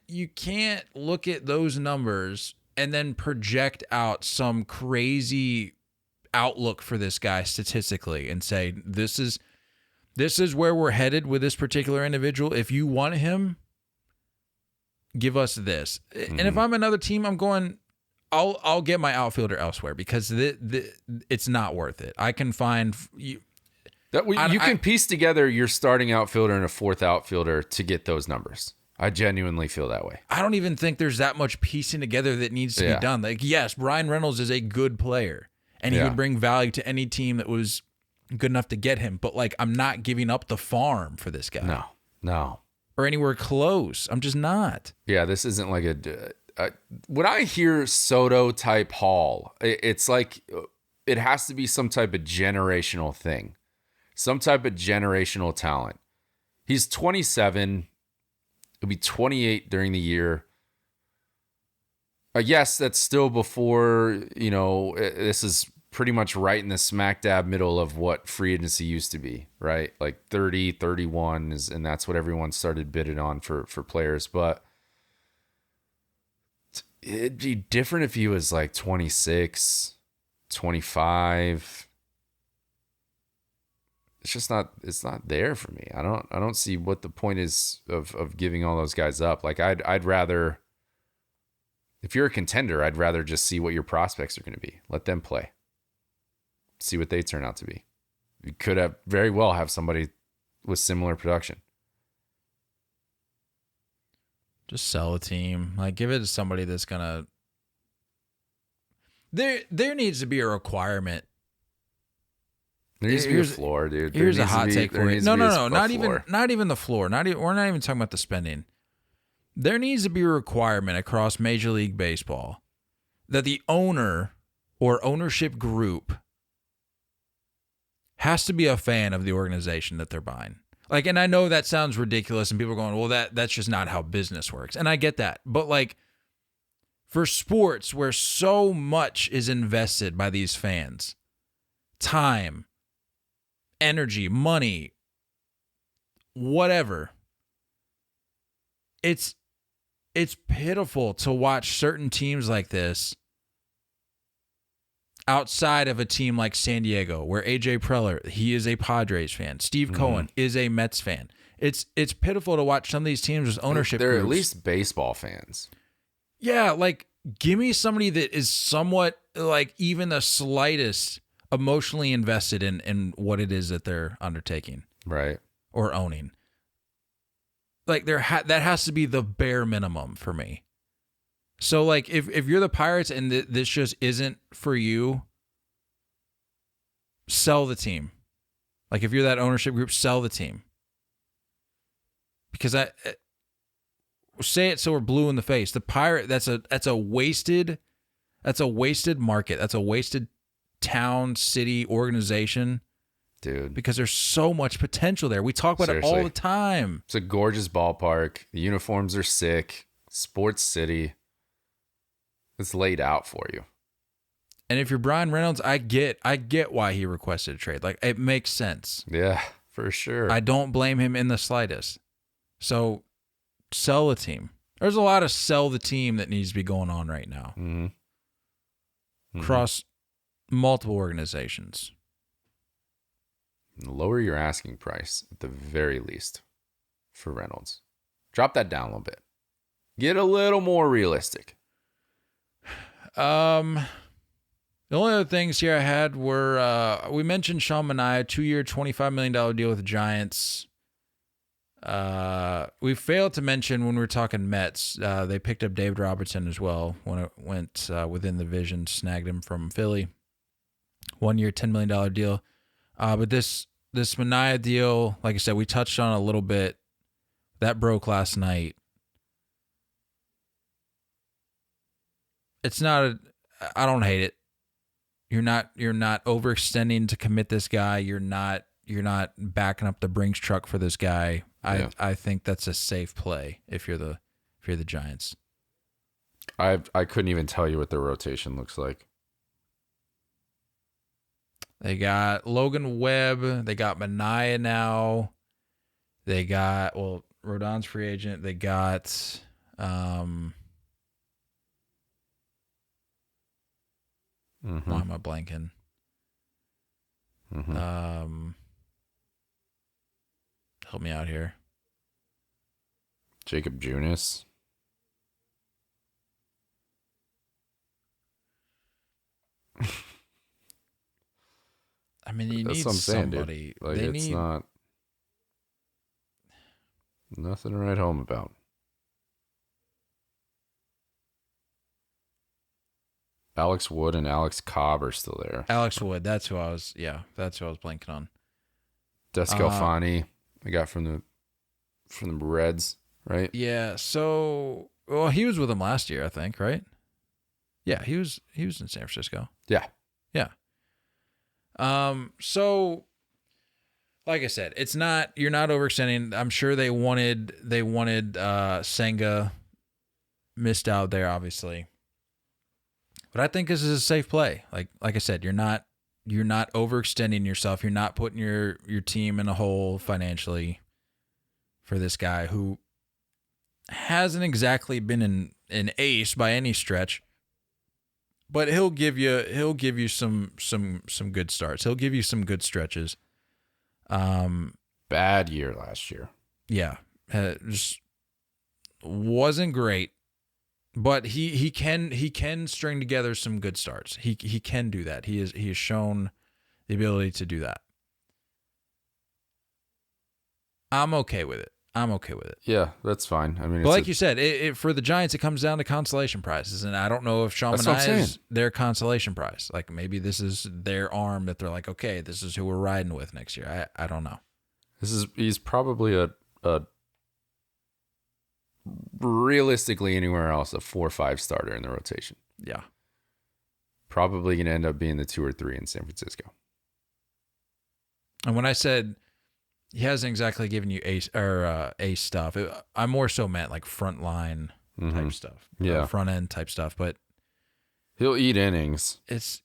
look at those numbers and then project out some crazy outlook for this guy statistically and say this is where we're headed with this particular individual. If you want him, give us this. And if I'm another team, I'm going, I'll get my outfielder elsewhere because it's not worth it. I can find you can piece together your starting outfielder and a fourth outfielder to get those numbers. I genuinely feel that way. I don't even think there's that much piecing together that needs to be done. Like, yes, Bryan Reynolds is a good player and he would bring value to any team that was good enough to get him. But like, I'm not giving up the farm for this guy. No. Or anywhere close. I'm just not. Yeah, this isn't like when I hear Soto type haul, it's like it has to be some type of generational thing, some type of generational talent. He's 27. He'll be 28 during the year. Yes, that's still before, this is pretty much right in the smack dab middle of what free agency used to be, right? Like 30, 31 and that's what everyone started bidding on for players. But it'd be different if he was like 26, 25. It's not there for me. I don't see what the point is of giving all those guys up. Like I'd rather, if you're a contender, I'd rather just see what your prospects are going to be. Let them play. See what they turn out to be. You could have very well have somebody with similar production. Just sell a team. Like, give it to somebody that's gonna. There needs to be a requirement. There needs to be a floor, dude. Here's a hot take for you. No, not even the floor. We're not even talking about the spending. There needs to be a requirement across Major League Baseball that the owner or ownership group has to be a fan of the organization that they're buying. Like, and I know that sounds ridiculous and people are going, well, that's just not how business works. And I get that. But like for sports where so much is invested by these fans, time, energy, money, whatever, it's pitiful to watch certain teams like this outside of a team like San Diego, where AJ Preller, he is a Padres fan. Steve Cohen is a Mets fan. It's pitiful to watch some of these teams with ownership They're groups. at least baseball fans. Yeah, like give me somebody that is somewhat like even the slightest emotionally invested in what it is that they're undertaking. Right. Or owning. Like that has to be the bare minimum for me. So, like, if you're the Pirates and this just isn't for you, sell the team. Like, if you're that ownership group, sell the team. Because say it so we're blue in the face. The Pirate, that's a wasted market. That's a wasted town, city, organization. Dude. Because there's so much potential there. We talk about it all the time. It's a gorgeous ballpark. The uniforms are sick. Sports city. It's laid out for you. And if you're Bryan Reynolds, I get why he requested a trade. Like, it makes sense. Yeah, for sure. I don't blame him in the slightest. So, sell the team. There's a lot of sell the team that needs to be going on right now. Across multiple organizations. Lower your asking price at the very least for Reynolds. Drop that down a little bit. Get a little more realistic. The only other things here I had were we mentioned Sean Manaea, 2-year, $25 million deal with the Giants. We failed to mention when we were talking Mets, they picked up David Robertson as well when it went within the division, snagged him from Philly. 1 year, $10 million deal. But this Manaea deal, like I said, we touched on it a little bit. That broke last night. It's not I don't hate it. You're not overextending to commit this guy. You're not backing up the Brinks truck for this guy. Yeah. I think that's a safe play if you're the Giants. I couldn't even tell you what their rotation looks like. They got Logan Webb. They got Manaea now. They got Rodon's free agent. They got why am I blanking? Help me out here. Jacob Junis. I mean, you That's need what I'm saying, somebody. dude. Like, it's not nothing to write home about. Alex Wood and Alex Cobb are still there. Alex Wood, that's who I was blanking on. Descalfani, I got from the Reds, right? Yeah, so he was with them last year, I think, right? Yeah, he was in San Francisco. Yeah. Yeah. So like I said, you're not overextending. I'm sure they wanted Senga, missed out there, obviously. But I think this is a safe play. Like I said, you're not overextending yourself. You're not putting your team in a hole financially for this guy who hasn't exactly been an ace by any stretch. But he'll give you some good starts. He'll give you some good stretches. Bad year last year. Yeah, just wasn't great. But he can string together some good starts. He can do that. He has shown the ability to do that. I'm okay with it. Yeah, that's fine. I mean, but like you said, for the Giants, it comes down to consolation prizes, and I don't know if Sean Manaea is their consolation prize. Like maybe this is their arm that they're like, okay, this is who we're riding with next year. I don't know. He's probably a realistically anywhere else a 4 or 5 starter in the rotation. Yeah, probably gonna end up being the 2 or 3 in San Francisco. And when I said he hasn't exactly given you ace stuff, I more so meant like front line type stuff, front end type stuff. But he'll eat innings. It's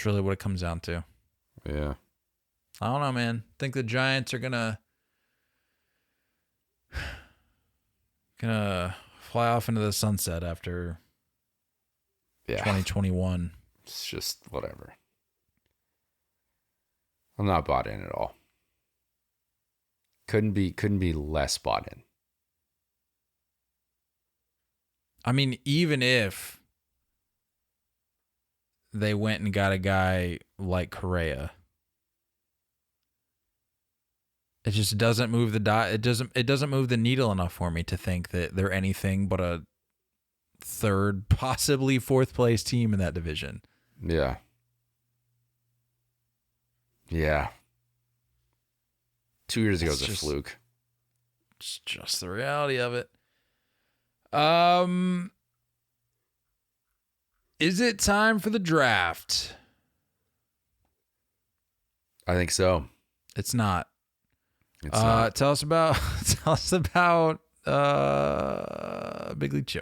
really what it comes down to. Yeah, I don't know, man. I think the Giants are gonna fly off into the sunset after 2021. It's just whatever. I'm not bought in at all. Couldn't be less bought in. I mean, even if they went and got a guy like Correa, it just doesn't move it doesn't move the needle enough for me to think that they're anything but a third, possibly fourth place team in that division. Yeah. Yeah. 2 years ago was a fluke. It's just the reality of it. Is it time for the draft? I think so. It's not. It's not. Tell us about Big League Chew.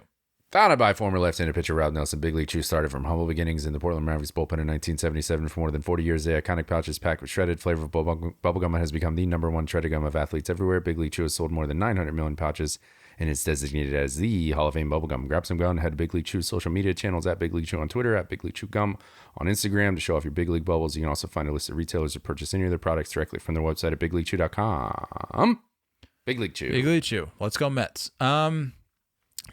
Founded by former left-handed pitcher Rob Nelson, Big League Chew started from humble beginnings in the Portland Mavericks bullpen in 1977. For more than 40 years, the iconic pouch is packed with shredded flavor of bubblegum and has become the number one shredded gum of athletes everywhere. Big League Chew has sold more than 900 million pouches and is designated as the Hall of Fame bubblegum. Grab some gum, head to Big League Chew's social media channels at Big League Chew on Twitter, at Big League Chew Gum on Instagram to show off your Big League bubbles. You can also find a list of retailers to purchase any of their products directly from their website at bigleaguechew.com. Big League Chew. Big League Chew. Let's go Mets.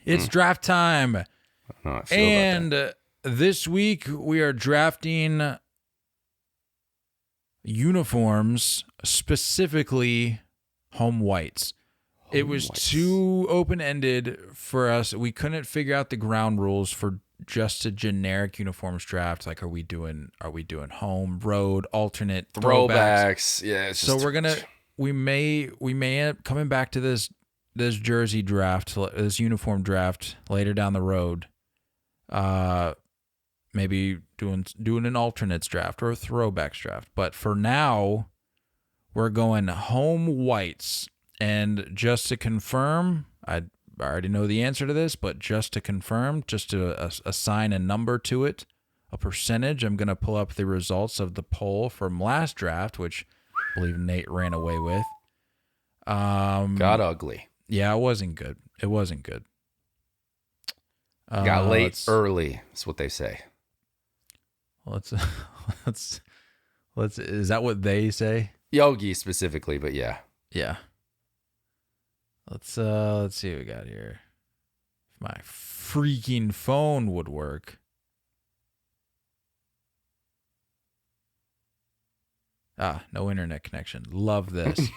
It's draft time. And this week we are drafting uniforms, specifically home whites. It was too open-ended for us. We couldn't figure out the ground rules for just a generic uniforms draft. Like, are we doing home, road, alternate, throwbacks? Yeah. So we may end up coming back to this jersey draft, this uniform draft later down the road. Maybe doing an alternates draft or a throwbacks draft. But for now, we're going home whites. And just to confirm, I already know the answer to this, but just to confirm, just to assign a number to it, a percentage, I'm going to pull up the results of the poll from last draft, which I believe Nate ran away with. Got ugly. Yeah, it wasn't good. Got late early, is what they say. Let's is that what they say? Yogi specifically, but yeah. Yeah. Let's see what we got here. If my freaking phone would work. No internet connection. Love this.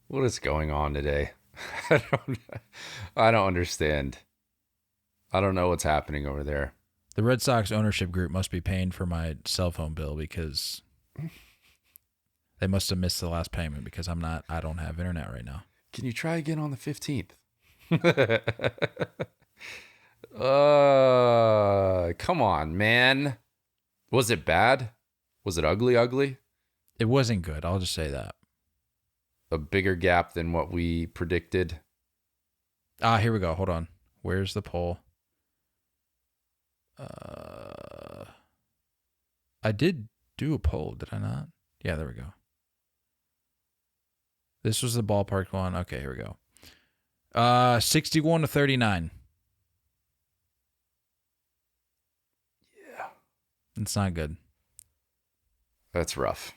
What is going on today? I don't understand. I don't know what's happening over there. The Red Sox ownership group must be paying for my cell phone bill because they must have missed the last payment because I don't have internet right now. Can you try again on the 15th? Come on, man. Was it bad? Was it ugly? It wasn't good. I'll just say that. A bigger gap than what we predicted. Here we go. Hold on. Where's the poll? I did do a poll, did I not? Yeah, there we go. This was the ballpark one. Okay, here we go. 61-39. Yeah. It's not good. That's rough.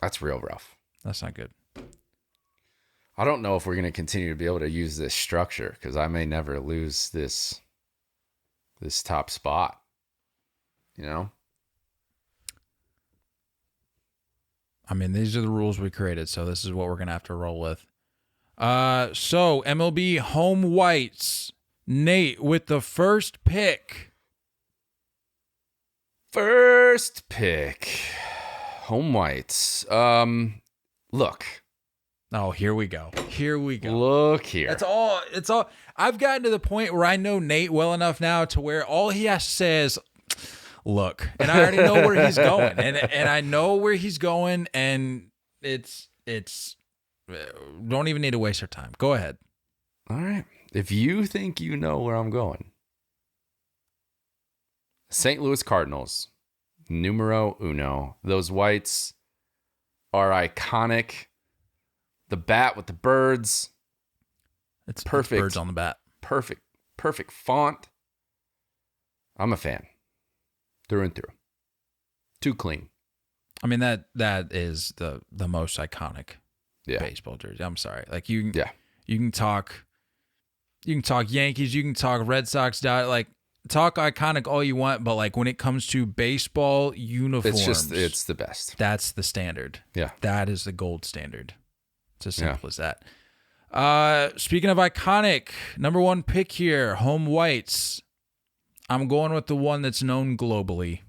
That's real rough. That's not good. I don't know if we're going to continue to be able to use this structure because I may never lose this top spot. You know? I mean, these are the rules we created, so this is what we're going to have to roll with. So MLB home whites. Nate with the first pick. First pick. Home whites. Look. Oh, here we go. Look here. It's all. I've gotten to the point where I know Nate well enough now to where all he has to say is, look. And I already know where he's going. And I know where he's going, and it's don't even need to waste our time. Go ahead. All right. If you think you know where I'm going. St. Louis Cardinals. Numero uno. Those whites are iconic. The bat with the birds. It's perfect. Birds on the bat. Perfect font. I'm a fan. Through and through. Too clean. I mean, that is the most iconic baseball jersey. I'm sorry. Like you can talk Yankees, you can talk Red Sox, like talk iconic all you want, but like when it comes to baseball uniforms, it's the best. That's the standard. Yeah. That is the gold standard. It's as simple as that. Speaking of iconic, number one pick here, home whites. I'm going with the one that's known globally.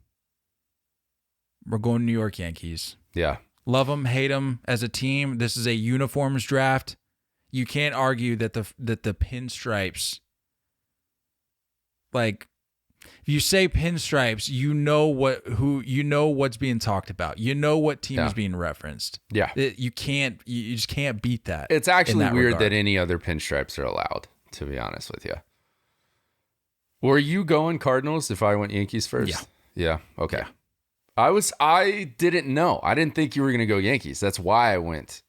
We're going New York Yankees. Yeah. Love them, hate them as a team. This is a uniforms draft. You can't argue that the pinstripes, like, if you say pinstripes, you know what's being talked about. You know what team is being referenced. Yeah. You just can't beat that. It's actually weird that any other pinstripes are allowed, to be honest with you. Were you going Cardinals if I went Yankees first? Yeah. Yeah. Okay. Yeah. I didn't know. I didn't think you were going to go Yankees. That's why I went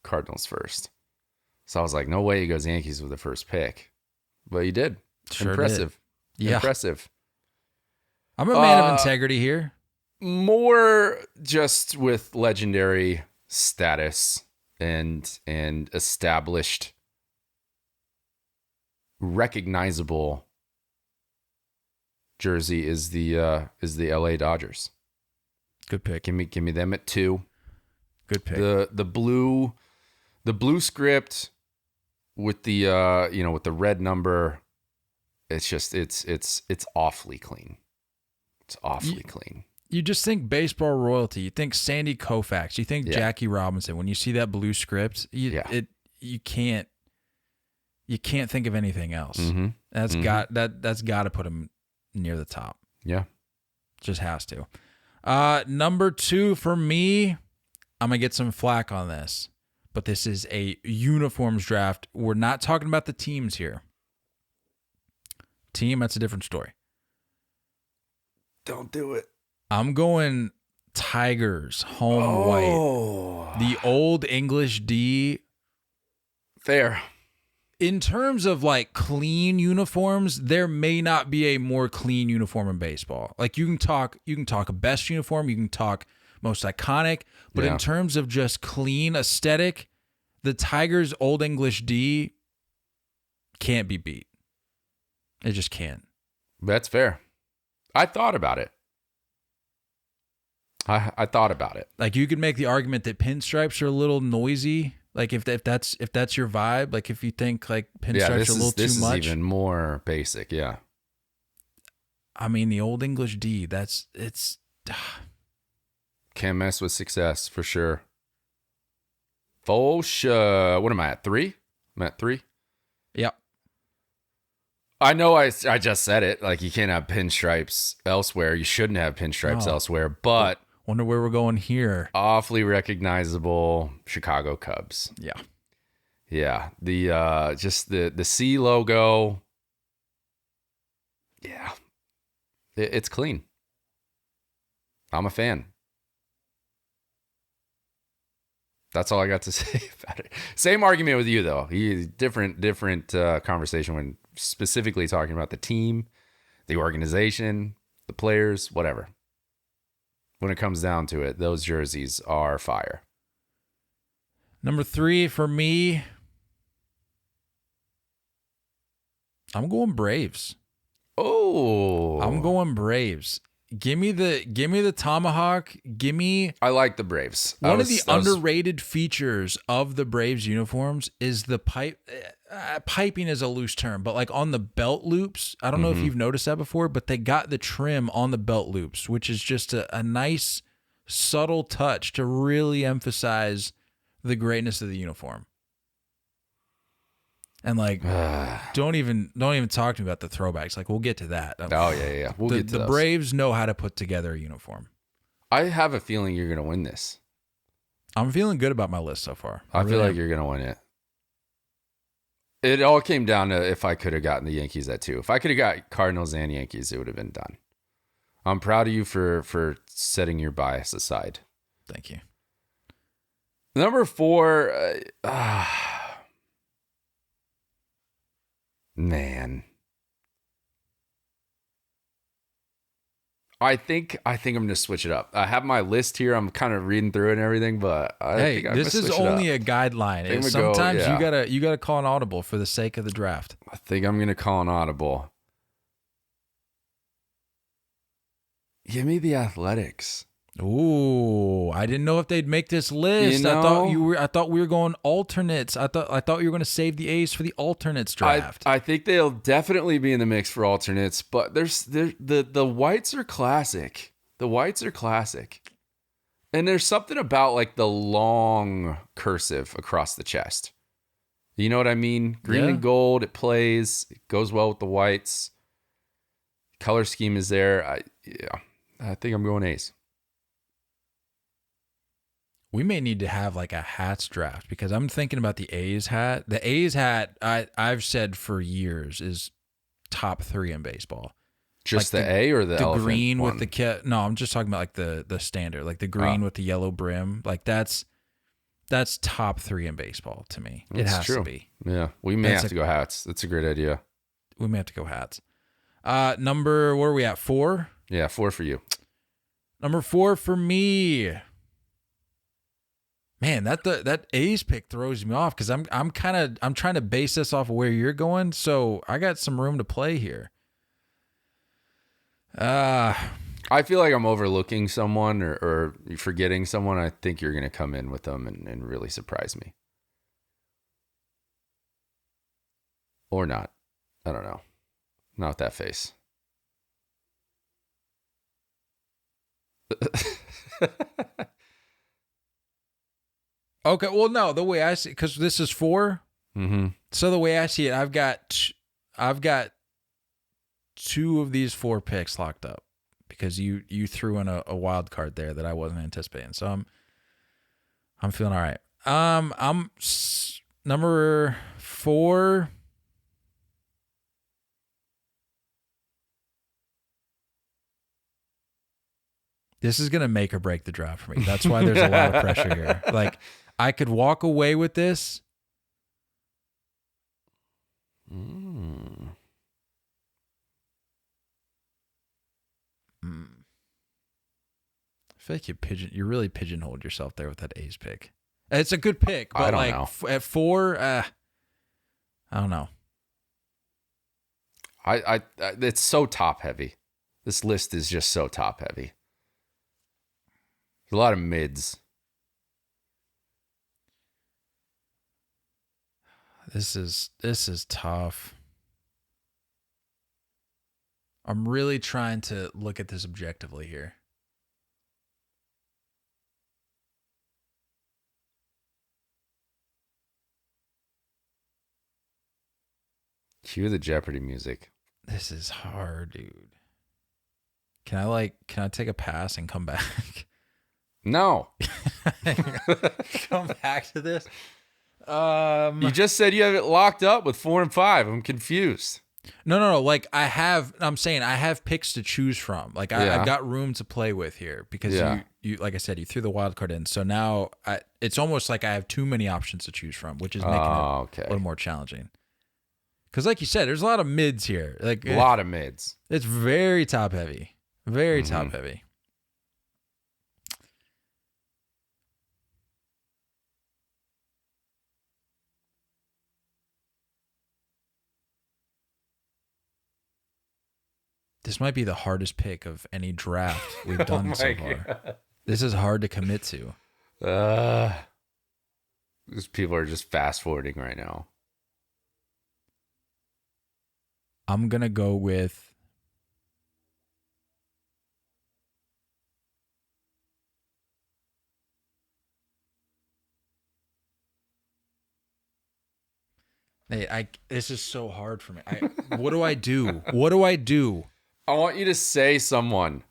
Cardinals first. So I was like, no way he goes Yankees with the first pick. But you did. Sure Impressive. Did. Yeah. Impressive. I'm a man of integrity here. More just with legendary status and established, recognizable jersey is the LA Dodgers. Good pick. Give me them at 2. Good pick. The blue script with the with the red number. It's just it's awfully clean. It's awfully clean. You just think baseball royalty. You think Sandy Koufax. You think Yeah. Jackie Robinson. When you see that blue script, you can't think of anything else. Mm-hmm. That's got to put him near the top. Yeah. Just has to. Number 2 for me, I'm gonna get some flack on this, but this is a uniforms draft. We're not talking about the teams here. Team, that's a different story. Don't do it. I'm going Tigers, home white. The old English D. Fair. In terms of like clean uniforms, there may not be a more clean uniform in baseball. Like you can talk a best uniform, you can talk most iconic, but in terms of just clean aesthetic, the Tigers old English D can't be beat. It just can't. That's fair. I thought about it. I thought about it. Like you could make the argument that pinstripes are a little noisy. Like if that's your vibe, like if you think like pinstripes are a little too much. This is even more basic, yeah. I mean, the old English D, Can't mess with success for sure. What am I at? 3? I'm at 3. Yep. I know I just said it. Like you can't have pinstripes elsewhere. You shouldn't have pinstripes elsewhere, but wonder where we're going here. Awfully recognizable Chicago Cubs. Yeah. Yeah. The just the C logo. Yeah. It's clean. I'm a fan. That's all I got to say about it. Same argument with you though. Different conversation when specifically talking about the team, the organization, the players, whatever. When it comes down to it, those jerseys are fire. Number 3 for me, I'm going Braves. Oh, I'm going Braves. Give me the tomahawk. I like the Braves. One of the underrated features of the Braves uniforms is the piping is a loose term, but like on the belt loops. I don't know if you've noticed that before, but they got the trim on the belt loops, which is just a nice subtle touch to really emphasize the greatness of the uniform. And like, don't even talk to me about the throwbacks. Like, we'll get to that. Oh yeah. We'll get to the those. Braves know how to put together a uniform. I have a feeling you're gonna win this. I'm feeling good about my list so far. I feel like you're gonna win it. It all came down to if I could have gotten the Yankees at 2. If I could have got Cardinals and Yankees, it would have been done. I'm proud of you for setting your bias aside. Thank you. Number 4. Man, I think I'm gonna switch it up. I have my list here. I'm kind of reading through it and everything, but this is only a guideline. Sometimes you gotta call an audible for the sake of the draft. I think I'm gonna call an audible. Give me the Athletics. Ooh, I didn't know if they'd make this list. I thought we were going alternates. I thought you were going to save the A's for the alternates draft. I think they'll definitely be in the mix for alternates, but the whites are classic. The whites are classic. And there's something about like the long cursive across the chest. You know what I mean? Green and gold, it plays, it goes well with the whites. Color scheme is there. I think I'm going A's. We may need to have like a hats draft because I'm thinking about the A's hat. The A's hat, I've said for years, is top 3 in baseball. Just like the A or the elephant green one? with the no, I'm just talking about like the standard, like the green with the yellow brim. Like that's top 3 in baseball to me. It has to be. Yeah, we may have to go hats. That's a great idea. We may have to go hats. Number, where are we at? 4? Yeah, 4 for you. Number 4 for me. Man, that A's pick throws me off because I'm trying to base this off of where you're going, so I got some room to play here. I feel like I'm overlooking someone or forgetting someone. I think you're going to come in with them and really surprise me. Or not. I don't know. Not with that face. Okay, well, no, the way I see, because this is 4. Mm-hmm. So the way I see it, I've got 2 of these 4 picks locked up because you threw in a wild card there that I wasn't anticipating. So I'm feeling all right. Number 4. This is gonna make or break the draft for me. That's why there's a lot of pressure here. Like, I could walk away with this. I feel like you really pigeonholed yourself there with that A's pick. It's a good pick, but I don't like know. At 4, I don't know. I it's so top heavy. This list is just so top heavy. There's a lot of mids. This is tough. I'm really trying to look at this objectively here. Cue the Jeopardy music. This is hard, dude. Can I take a pass and come back? No. Come back to this? You just said you have it locked up with 4 and 5. I'm confused. No. Like, I'm saying I have picks to choose from. Like, I've got room to play with here because you, like I said, you threw the wild card in. So now it's almost like I have too many options to choose from, which is making it a little more challenging. Because, like you said, there's a lot of mids here. Like, a lot of mids. It's very top heavy. Very top heavy. This might be the hardest pick of any draft we've done so far. God. This is hard to commit to. These people are just fast forwarding right now. I'm going to go with Hey, this is so hard for me. What do I do? What do I do? I want you to say someone.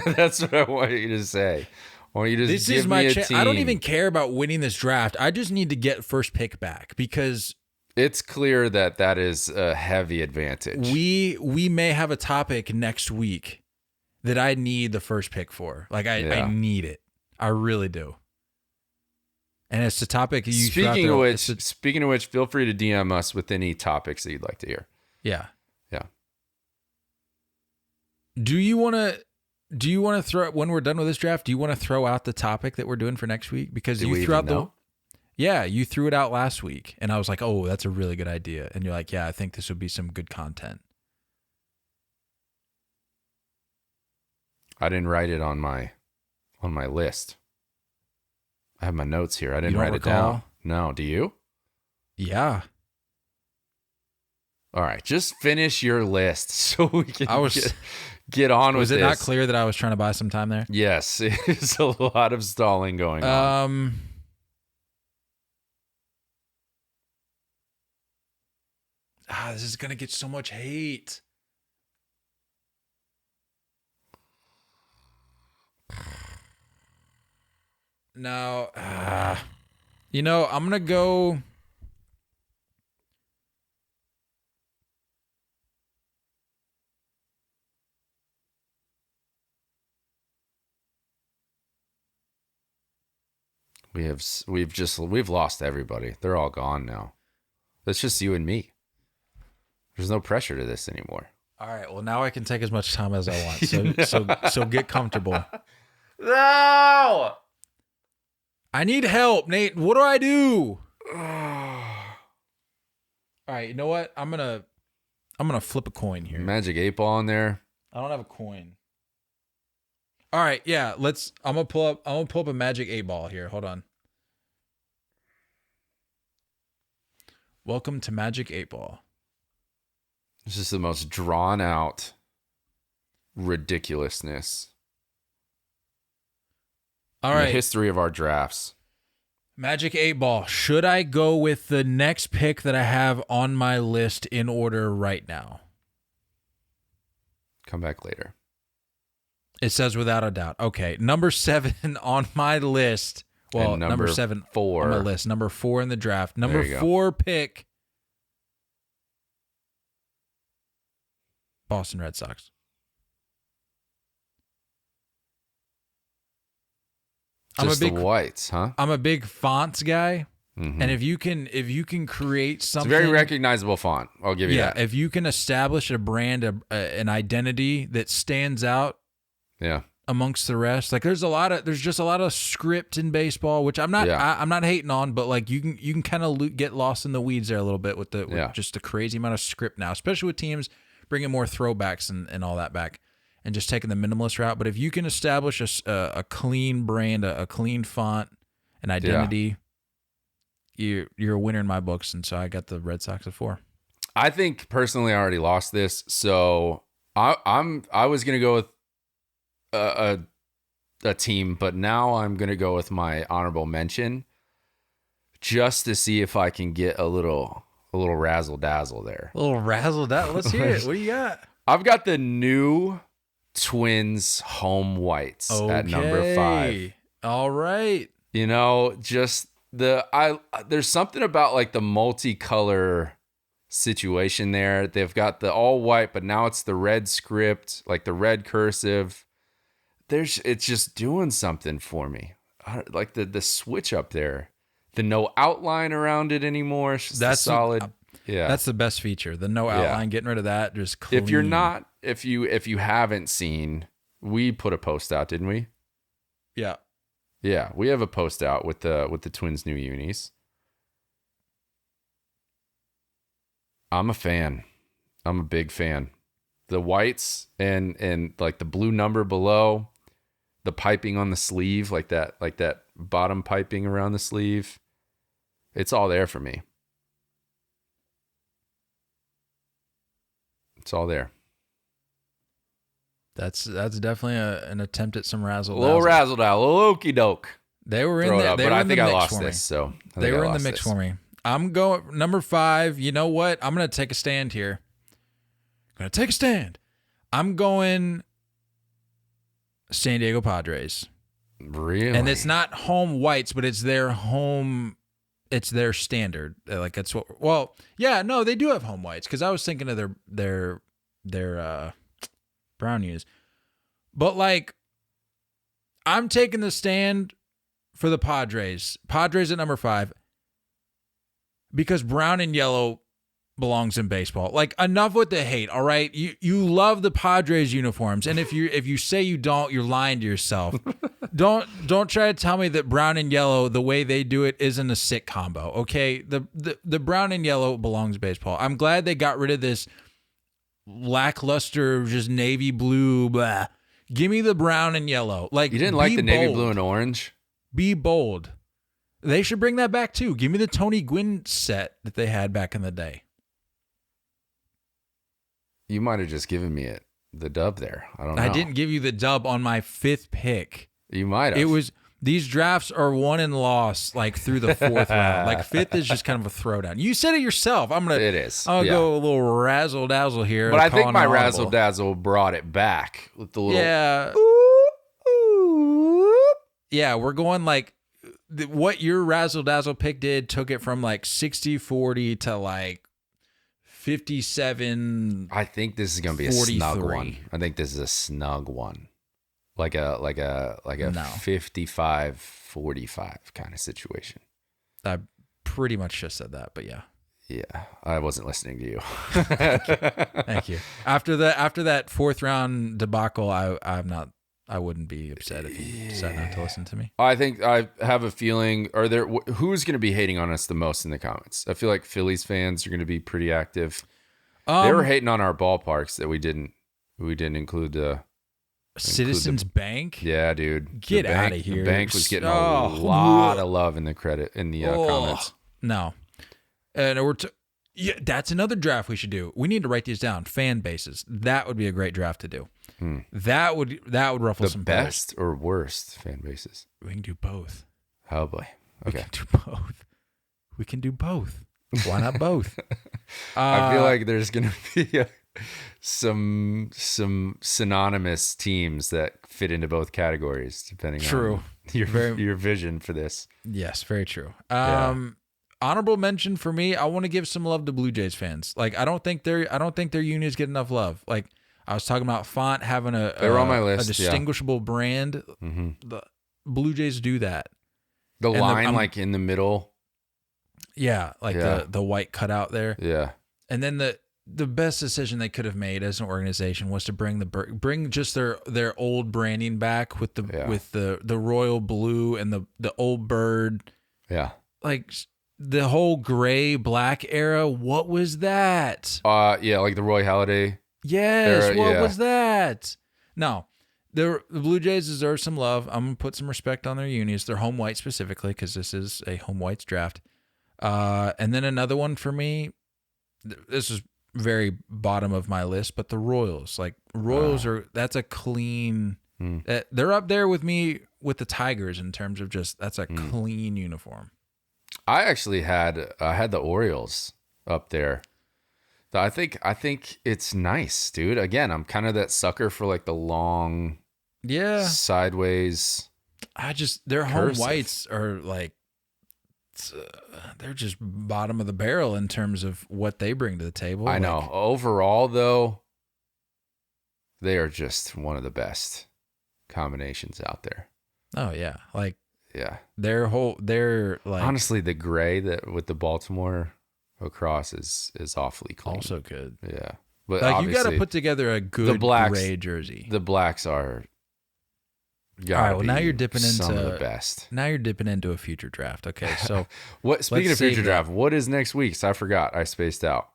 That's what I want you to say. I want you to This give is my me a team. I don't even care about winning this draft. I just need to get first pick back because it's clear that is a heavy advantage. We may have a topic next week that I need the first pick for. Like I need it. I really do. And it's a topic you Speaking of which, feel free to DM us with any topics that you'd like to hear. Yeah. Yeah. Do you want to throw, when we're done with this draft, do you want to throw out the topic that we're doing for next week? Because you threw out you threw it out last week and I was like, "Oh, that's a really good idea." And you're like, "Yeah, I think this would be some good content." I didn't write it on my list. I have my notes here. I didn't write it down. No, do you? Yeah. All right, just finish your list so we can get on with this. Was it not clear that I was trying to buy some time there? Yes, it's a lot of stalling going on. This is going to get so much hate. Now, I'm going to go. We've lost everybody. They're all gone now. It's just you and me. There's no pressure to this anymore. All right. Well, now I can take as much time as I want. So get comfortable. No. I need help, Nate. What do I do? All right. You know what? I'm gonna flip a coin here. Magic 8 Ball in there. I don't have a coin. All right, yeah. I'm gonna pull up a Magic 8-Ball here. Hold on. Welcome to Magic 8-Ball. This is the most drawn out ridiculousness. All in right. the history of our drafts. Magic 8-Ball. Should I go with the next pick that I have on my list in order right now? Come back later. It says without a doubt. Okay. Number 7 on my list. Well, And number 7 4 on my list. Number 4 in the draft. Number There you go. 4 pick. Boston Red Sox. Just the whites, huh? I'm a big fonts guy. Mm-hmm. And if you can create It's a something, very recognizable font. I'll give you that. if you can establish a brand, an identity that stands out, Yeah. amongst the rest, like there's just a lot of script in baseball, which I'm not hating on, but like you can kind of get lost in the weeds there a little bit with just the crazy amount of script now, especially with teams bringing more throwbacks and all that back, and just taking the minimalist route. But if you can establish a clean brand, a clean font, an identity. You're a winner in my books, and so I got the Red Sox at 4. I think personally I already lost this, so I was gonna go with a team, but now I'm gonna go with my honorable mention, just to see if I can get a little razzle dazzle there. A little razzle dazzle. Let's hear it. What do you got? I've got the new Twins home whites at number 5. All right. You know, just there's something about like the multicolor situation there. They've got the all white, but now it's the red script, like the red cursive. It's just doing something for me. Like the switch up there, the no outline around it anymore. It's just solid. Yeah, that's the best feature. The no outline, getting rid of that. Just clean. If you haven't seen, we put a post out, didn't we? Yeah. Yeah, we have a post out with the Twins' new unis. I'm a fan. I'm a big fan. The whites and like the blue number below, the piping on the sleeve, like that bottom piping around the sleeve. It's all there for me. It's all there. That's definitely an attempt at some razzle. A little razzle dazzle, a little okey doke. They were in there, but I think I lost this. So they were in the mix for me. I'm going number 5. You know what? I'm going to take a stand here. I'm going San Diego Padres. Really? And it's not home whites, but it's their home. It's their standard. Like that's what. Well, yeah, no, they do have home whites because I was thinking of their brown unis. But like, I'm taking the stand for the Padres. Padres at number 5. Because brown and yellow belongs in baseball. Like, enough with the hate, all right? You love the Padres uniforms, and if you say you don't, you're lying to yourself. Don't try to tell me that brown and yellow, the way they do it, isn't a sick combo, okay? The brown and yellow belongs in baseball. I'm glad they got rid of this lackluster, just navy blue, blah. Give me the brown and yellow. Like, you didn't like the navy blue and orange? Be bold. They should bring that back too. Give me the Tony Gwynn set that they had back in the day. You might have just given me the dub there. I don't know. I didn't give you the dub on my 5th pick. You might have. These drafts are won and lost like through the 4th round. Like 5th is just kind of a throwdown. You said it yourself. It is. I'll go a little razzle dazzle here. But I think my razzle dazzle brought it back with the little. Yeah. Yeah, we're going like what your razzle dazzle pick took it from like 60-40 to like 57. I think this is going to be 43. a snug one. I think this is a snug one. Like a 55-45 kind of situation. I pretty much just said that, but yeah. Yeah, I wasn't listening to you. Thank you. After that 4th round debacle, I wouldn't be upset if you decided not to listen to me. I think I have a feeling. Who's going to be hating on us the most in the comments? I feel like Phillies fans are going to be pretty active. They were hating on our ballparks that we didn't We didn't include the Citizens Bank. Yeah, dude. Get out of here. The bank was getting a lot of love in the comments. No, and yeah, that's another draft we should do. We need to write these down. Fan bases. That would be a great draft to do. That would ruffle some feathers. Best or worst fan bases? We can do both. Oh boy. Okay. We can do both. Why not both? I feel like there's gonna be some synonymous teams that fit into both categories, depending on your vision for this. Yes, very true. Honorable mention for me, I want to give some love to Blue Jays fans. Like I don't think their unions get enough love. Like I was talking about Font having they're on my list, a distinguishable brand. Mm-hmm. The Blue Jays do that. The line like in the middle. Yeah, like the white cutout there. Yeah. And then the best decision they could have made as an organization was to bring just their old branding back with the royal blue and the old bird. Yeah. Like the whole gray black era. What was that? Yeah, like the Roy Halladay. Yes. Era, what was that? No. The Blue Jays deserve some love. I'm gonna put some respect on their unis. They're home white specifically because this is a home whites draft. And then another one for me. This is very bottom of my list, but the Royals. Like Royals that's a clean. They're up there with me with the Tigers in terms of just that's a clean uniform. I actually had the Orioles up there. I think it's nice, dude. Again, I'm kind of that sucker for like the long, sideways. Their cursive. home whites are like, they're just bottom of the barrel in terms of what they bring to the table. I know. Overall, though, they are just one of the best combinations out there. Oh yeah, like yeah, they're like honestly the gray that with the Baltimore across is awfully clean. Also good. Yeah, but like you got to put together a good gray jersey. The blacks are. All right. Well, now you're dipping into some of the best. Now you're dipping into a future draft. Okay, so Speaking of future draft, what is next week's? I forgot. I spaced out.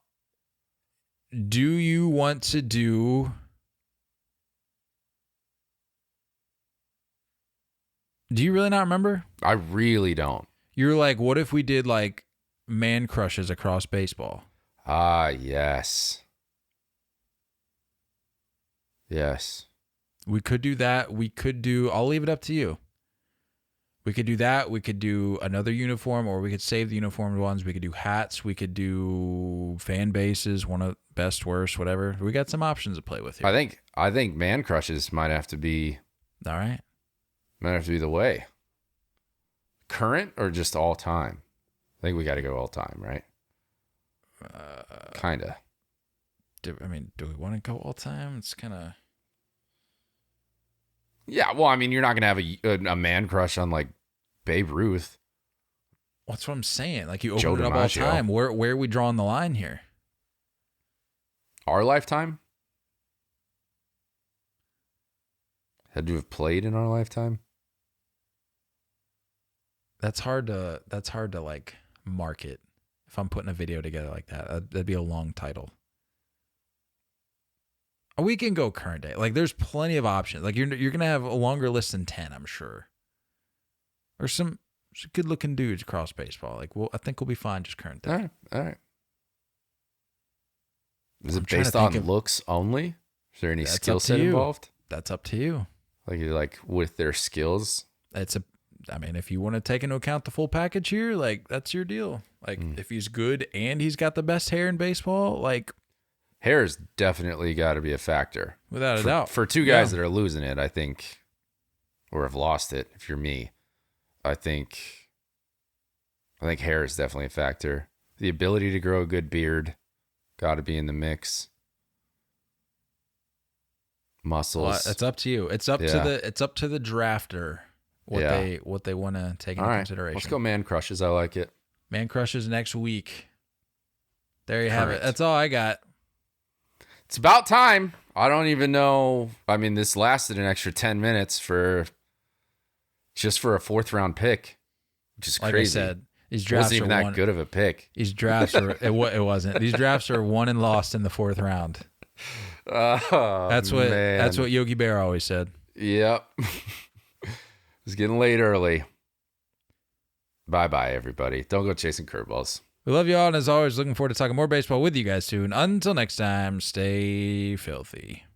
Do you want to do? Do you really not remember? I really don't. You're like, what if we did like man crushes across baseball? Ah, yes. Yes. We could do that. I'll leave it up to you. We could do that. We could do another uniform, or we could save the uniformed ones. We could do hats. We could do fan bases, one of best, worst, whatever. We got some options to play with here. I think man crushes might have to be. All right. Might have to be the way. Current or just all time? I think we got to go all time, right? Kinda. Do we want to go all time? It's kind of. Yeah, well, I mean, you're not gonna have a man crush on like Babe Ruth. That's what I'm saying. Like you open it up all time. Where are we drawing the line here? Our lifetime? Had to have played in our lifetime? That's hard to like market. If I'm putting a video together like that, that'd be a long title. We can go current day. Like there's plenty of options. Like you're gonna have a longer list than 10, I'm sure. Or some good looking dudes across baseball. Like I think we'll be fine just current day. All right. Is it based on looks only? Is there any skill set involved? That's up to you. Like with their skills. If you want to take into account the full package here, like that's your deal. Like if he's good and he's got the best hair in baseball, like hair's definitely got to be a factor. Without a doubt. For two guys that are losing it, I think, or have lost it, if you're me, I think hair is definitely a factor. The ability to grow a good beard, got to be in the mix. Muscles. Well, it's up to you. It's up to the drafter what they want to take into consideration. Let's go man crushes. I like it. Man crushes next week. There you have it. That's all I got. It's about time. I don't even know. I mean, this lasted an extra 10 minutes for a 4th round pick, which is crazy. Like I said, these drafts wasn't even that good of a pick. These drafts it wasn't. These drafts are won and lost in the 4th round. That's what Yogi Bear always said. Yep. It's getting late early. Bye-bye, everybody. Don't go chasing curveballs. We love you all, and as always, looking forward to talking more baseball with you guys soon. Until next time, stay filthy.